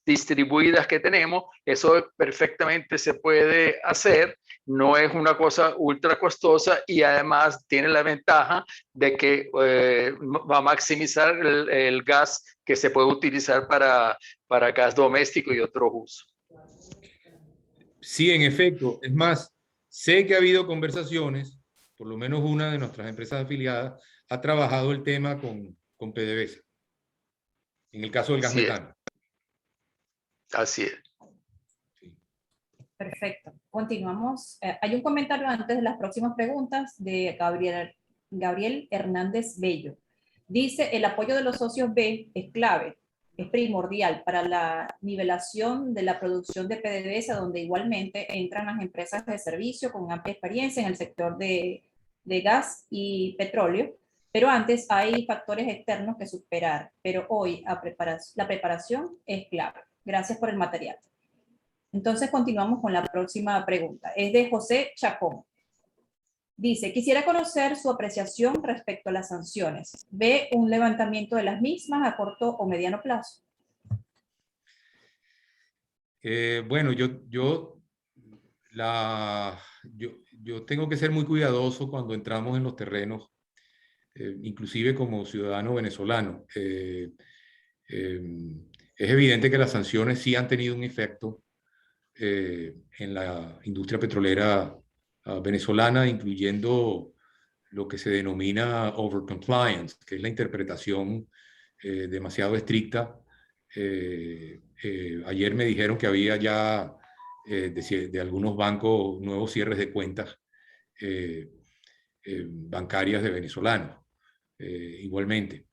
distribuidas que tenemos, eso perfectamente se puede hacer. No es una cosa ultra costosa, y además tiene la ventaja de que va a maximizar el gas que se puede utilizar para gas doméstico y otros usos. Sí, en efecto. Es más, sé que ha habido conversaciones, por lo menos una de nuestras empresas afiliadas ha trabajado el tema con PDVSA, en el caso del gas Así es. metano. Así es. Sí. Perfecto. Continuamos. Hay un comentario antes de las próximas preguntas de Gabriel Hernández Bello. Dice, el apoyo de los socios B es clave, es primordial para la nivelación de la producción de PDVSA, donde igualmente entran las empresas de servicio con amplia experiencia en el sector de gas y petróleo, pero antes hay factores externos que superar, pero hoy la preparación es clave. Gracias por el material. Entonces continuamos con la próxima pregunta. Es de José Chacón. Dice, quisiera conocer su apreciación respecto a las sanciones. ¿Ve un levantamiento de las mismas a corto o mediano plazo? Bueno, yo tengo que ser muy cuidadoso cuando entramos en los terrenos, inclusive como ciudadano venezolano. Es evidente que las sanciones sí han tenido un efecto en la industria petrolera venezolana, incluyendo lo que se denomina overcompliance, que es la interpretación demasiado estricta. Ayer me dijeron que había ya de algunos bancos nuevos cierres de cuentas bancarias de venezolanos, igualmente.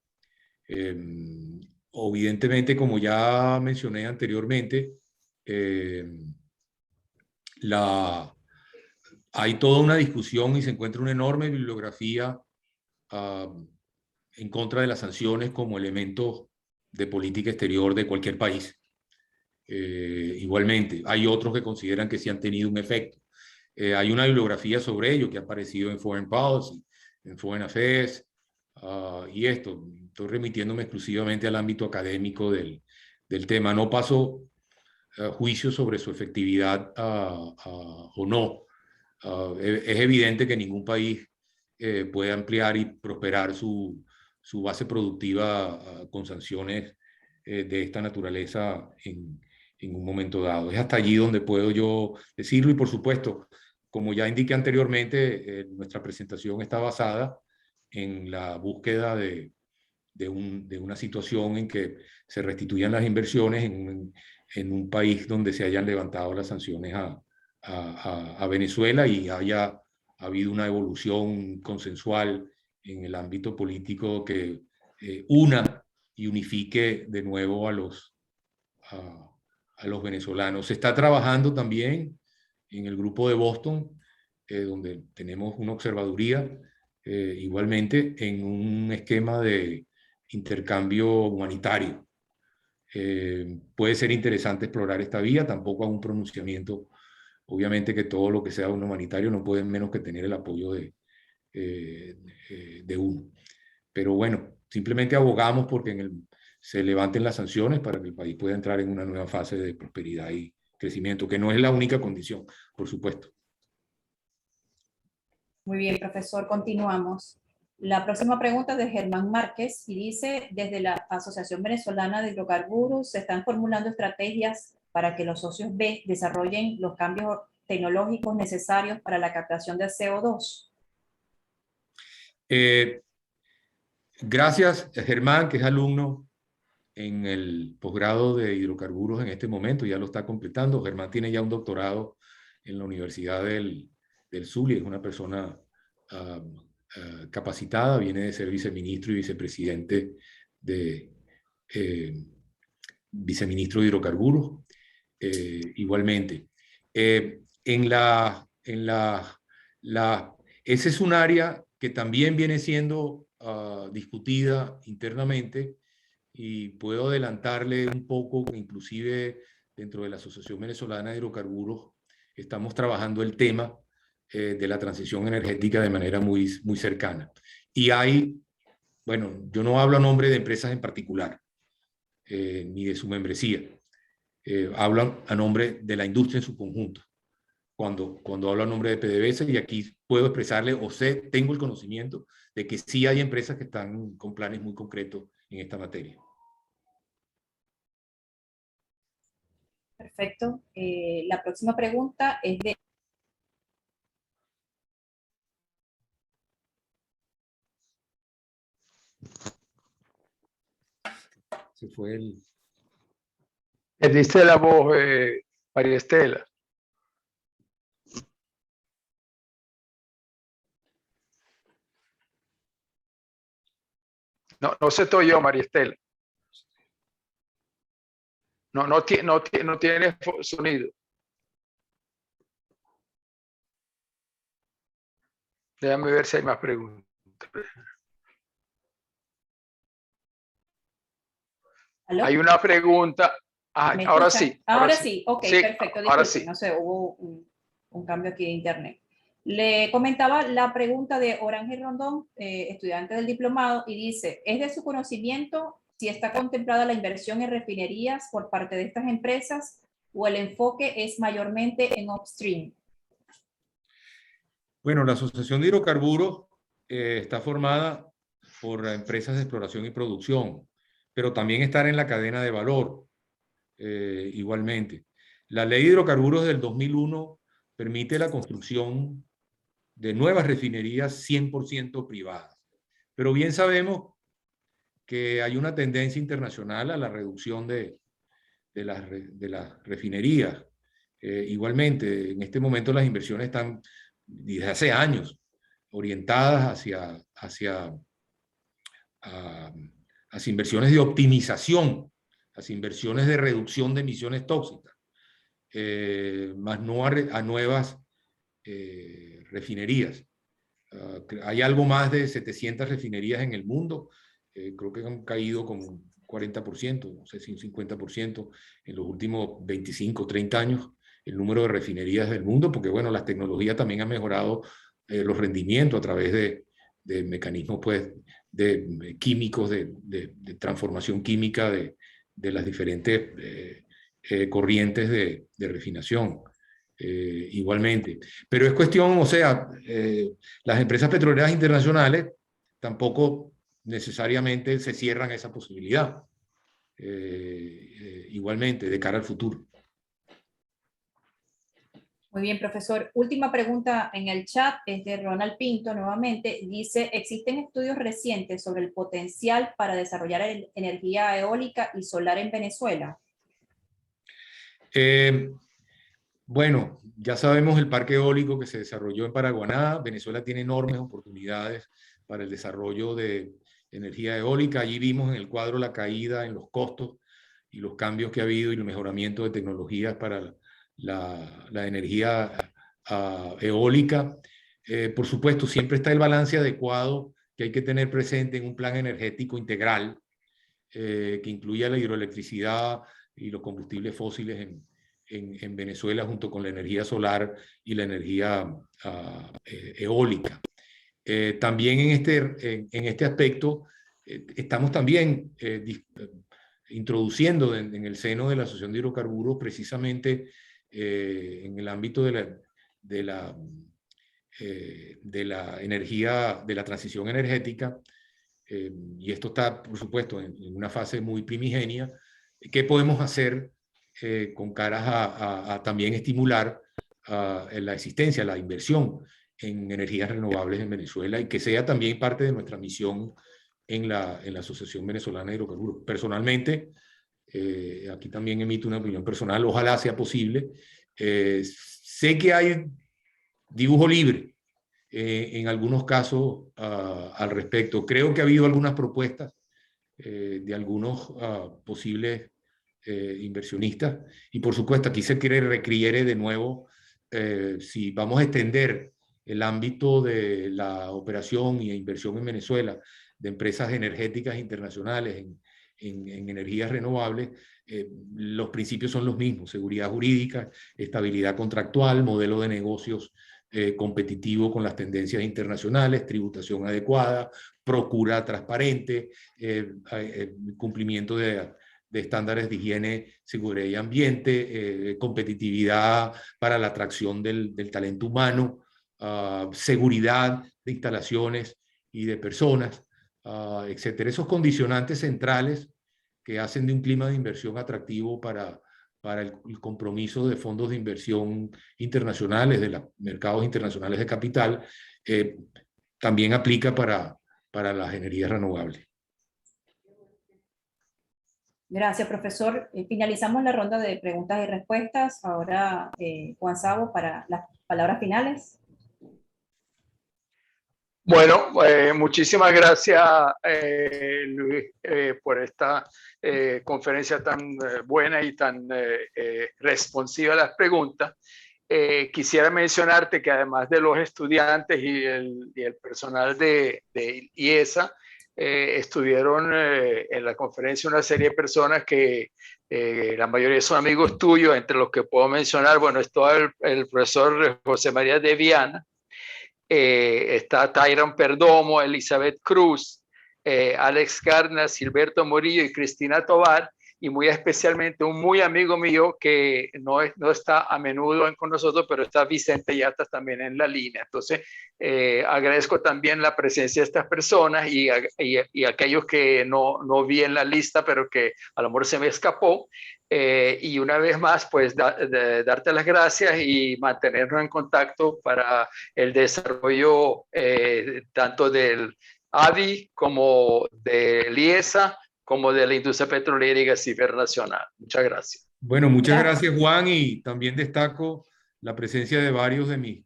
Evidentemente, como ya mencioné anteriormente, hay toda una discusión y se encuentra una enorme bibliografía en contra de las sanciones como elemento de política exterior de cualquier país. Igualmente, hay otros que consideran que sí han tenido un efecto. Hay una bibliografía sobre ello que ha aparecido en Foreign Policy, en Foreign Affairs, y esto, estoy remitiéndome exclusivamente al ámbito académico del tema. No paso juicio sobre su efectividad o no. Es evidente que ningún país puede ampliar y prosperar su base productiva con sanciones de esta naturaleza en un momento dado. Es hasta allí donde puedo yo decirlo y, por supuesto, como ya indiqué anteriormente, nuestra presentación está basada en la búsqueda de una situación en que se restituyan las inversiones en un país donde se hayan levantado las sanciones a Venezuela y haya habido una evolución consensual en el ámbito político que una y unifique de nuevo a los venezolanos. Se está trabajando también en el grupo de Boston, donde tenemos una observaduría, igualmente en un esquema de intercambio humanitario. Puede ser interesante explorar esta vía, tampoco hago un pronunciamiento. Obviamente que todo lo que sea un humanitario no puede menos que tener el apoyo de uno. Pero bueno, simplemente abogamos porque se levanten las sanciones para que el país pueda entrar en una nueva fase de prosperidad y crecimiento, que no es la única condición, por supuesto. Muy bien, profesor, continuamos. La próxima pregunta es de Germán Márquez y dice, desde la Asociación Venezolana de Hidrocarburos se están formulando estrategias para que los socios B desarrollen los cambios tecnológicos necesarios para la captación de CO2. Gracias, Germán, que es alumno en el posgrado de hidrocarburos en este momento, ya lo está completando. Germán tiene ya un doctorado en la Universidad del Zulia, es una persona capacitada, viene de ser viceministro y vicepresidente viceministro de hidrocarburos, igualmente. Ese es un área que también viene siendo discutida internamente y puedo adelantarle un poco, inclusive dentro de la Asociación Venezolana de Hidrocarburos estamos trabajando el tema de la transición energética de manera muy, muy cercana. Y bueno, yo no hablo a nombre de empresas en particular, ni de su membresía, hablan a nombre de la industria en su conjunto. Cuando hablo a nombre de PDVSA, y aquí puedo expresarle, tengo el conocimiento de que sí hay empresas que están con planes muy concretos en esta materia. Perfecto. La próxima pregunta es de Se fue el... Perdiste la voz, María Estela. No, no se te oyó, María Estela. No tiene sonido. Déjame ver si hay más preguntas. ¿Aló? Hay una pregunta. Ah, ¿Me ahora escuchan? sí. Ahora sí, ok, Sí, perfecto. ahora Disculpen, sí. no sé, hubo un cambio aquí de internet. Le comentaba la pregunta de Orángel Rondón, estudiante del diplomado, y dice, ¿es de su conocimiento si está contemplada la inversión en refinerías por parte de estas empresas o el enfoque es mayormente en upstream? Bueno, la Asociación de Hidrocarburos está formada por empresas de exploración y producción, pero también estar en la cadena de valor, igualmente. La Ley de Hidrocarburos del 2001 permite la construcción de nuevas refinerías 100% privadas. Pero bien sabemos que hay una tendencia internacional a la reducción de las refinerías. Igualmente, en este momento las inversiones están desde hace años orientadas hacia inversiones de optimización, hacia inversiones de reducción de emisiones tóxicas, más no a nuevas refinerías. Hay algo más de 700 refinerías en el mundo, creo que han caído como un 40%, no sé si un 50% en los últimos 25, 30 años, el número de refinerías del mundo, porque bueno, las tecnologías también han mejorado los rendimientos a través de mecanismos pues, de químicos, de transformación química de las diferentes corrientes de refinación. Igualmente. Pero es cuestión, o sea, las empresas petroleras internacionales tampoco necesariamente se cierran esa posibilidad, igualmente, de cara al futuro. Muy bien, profesor. Última pregunta en el chat es de Ronald Pinto nuevamente. Dice, ¿existen estudios recientes sobre el potencial para desarrollar energía eólica y solar en Venezuela? Bueno, ya sabemos el parque eólico que se desarrolló en Paraguaná. Venezuela tiene enormes oportunidades para el desarrollo de energía eólica. Allí vimos en el cuadro la caída en los costos y los cambios que ha habido y el mejoramiento de tecnologías para la energía eólica. Por supuesto, siempre está el balance adecuado que hay que tener presente en un plan energético integral que incluya la hidroelectricidad y los combustibles fósiles en Venezuela junto con la energía solar y la energía eólica. También en este aspecto estamos también introduciendo en el seno de la Asociación de Hidrocarburos precisamente en el ámbito de la energía, de la transición energética, y esto está, por supuesto, en una fase muy primigenia. ¿Qué podemos hacer con caras a también estimular la existencia, la inversión en energías renovables en Venezuela y que sea también parte de nuestra misión en la Asociación Venezolana de Hidrocarburos? Personalmente, aquí también emito una opinión personal, ojalá sea posible. Sé que hay dibujo libre en algunos casos al respecto. Creo que ha habido algunas propuestas de algunos posibles inversionistas y por supuesto aquí se requiere de nuevo si vamos a extender el ámbito de la operación y inversión en Venezuela de empresas energéticas internacionales en energías renovables, los principios son los mismos: seguridad jurídica, estabilidad contractual, modelo de negocios competitivo con las tendencias internacionales, tributación adecuada, procura transparente, cumplimiento de estándares de higiene, seguridad y ambiente, competitividad para la atracción del talento humano, seguridad de instalaciones y de personas, etcétera. Esos condicionantes centrales que hacen de un clima de inversión atractivo para el compromiso de fondos de inversión internacionales, de los mercados internacionales de capital, también aplica para las energías renovables. Gracias, profesor. Finalizamos la ronda de preguntas y respuestas. Ahora, Juan Sabo, para las palabras finales. Bueno, muchísimas gracias, Luis, por esta conferencia tan buena y tan responsiva a las preguntas. Quisiera mencionarte que además de los estudiantes y el personal de IESA, estuvieron en la conferencia una serie de personas que la mayoría son amigos tuyos, entre los que puedo mencionar, bueno, está el profesor José María de Viana, está Tyron Perdomo, Elizabeth Cruz, Alex Garna, Silberto Morillo y Cristina Tovar, y muy especialmente un muy amigo mío que no está a menudo con nosotros, pero está Vicente Yatas también en la línea. Entonces, agradezco también la presencia de estas personas y aquellos que no vi en la lista, pero que a lo mejor se me escapó. Y una vez más, pues darte las gracias y mantenernos en contacto para el desarrollo tanto del AVI como del IESA, como de la industria petrolera y gasífera nacional. Muchas gracias. Bueno, muchas gracias, Juan, y también destaco la presencia de varios de mis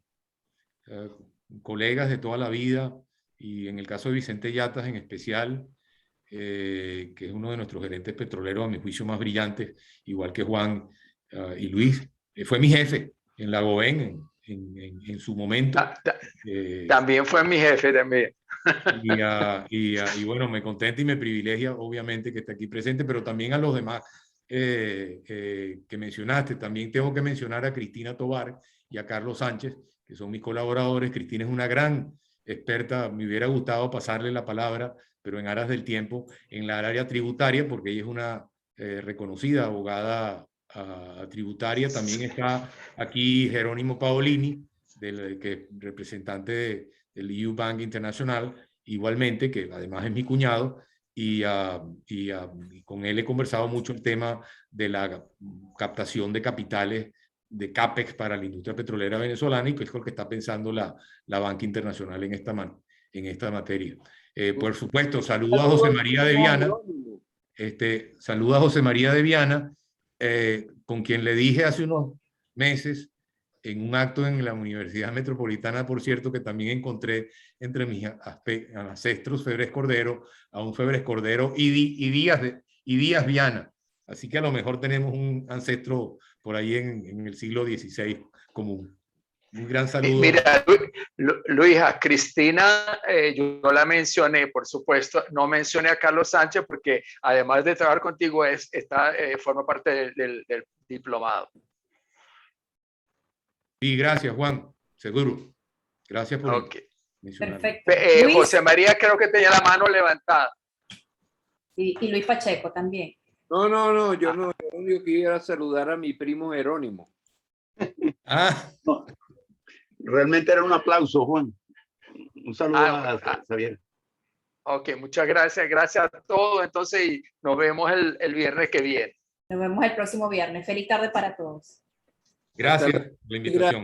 colegas de toda la vida, y en el caso de Vicente Yatas en especial, que es uno de nuestros gerentes petroleros, a mi juicio, más brillantes, igual que Juan y Luis. Fue mi jefe en la GOVEN en su momento. También fue mi jefe también. Y bueno, me contenta y me privilegia, obviamente, que esté aquí presente, pero también a los demás que mencionaste. También tengo que mencionar a Cristina Tovar y a Carlos Sánchez, que son mis colaboradores. Cristina es una gran experta, me hubiera gustado pasarle la palabra, pero en aras del tiempo, en la área tributaria, porque ella es una reconocida abogada tributaria. También está aquí Jerónimo Paolini, que es representante del EU Bank Internacional, igualmente, que además es mi cuñado, y con él he conversado mucho el tema de la captación de capitales de CAPEX para la industria petrolera venezolana, y que es lo que está pensando la Banca Internacional en esta materia. Por supuesto, saludo a José María de Viana, saludo a José María de Viana, con quien le dije hace unos meses, en un acto en la Universidad Metropolitana, por cierto, que también encontré entre mis ancestros Febres Cordero, a un Febres Cordero y Díaz Viana. Así que a lo mejor tenemos un ancestro por ahí en el siglo XVI común. Un gran saludo. Mira, Luis, a Cristina, yo la mencioné, por supuesto, no mencioné a Carlos Sánchez porque además de trabajar contigo, forma parte del diplomado. Sí, gracias, Juan, seguro. Gracias por mencionarlo. Perfecto. José María creo que tenía la mano levantada. Y Luis Pacheco también. No, yo no. Yo único que iba a saludar a mi primo Jerónimo. No, realmente era un aplauso, Juan. Un saludo a Xavier. Ok, muchas gracias. Gracias a todos. Entonces, y nos vemos el viernes que viene. Nos vemos el próximo viernes. Feliz tarde para todos. Gracias por la invitación.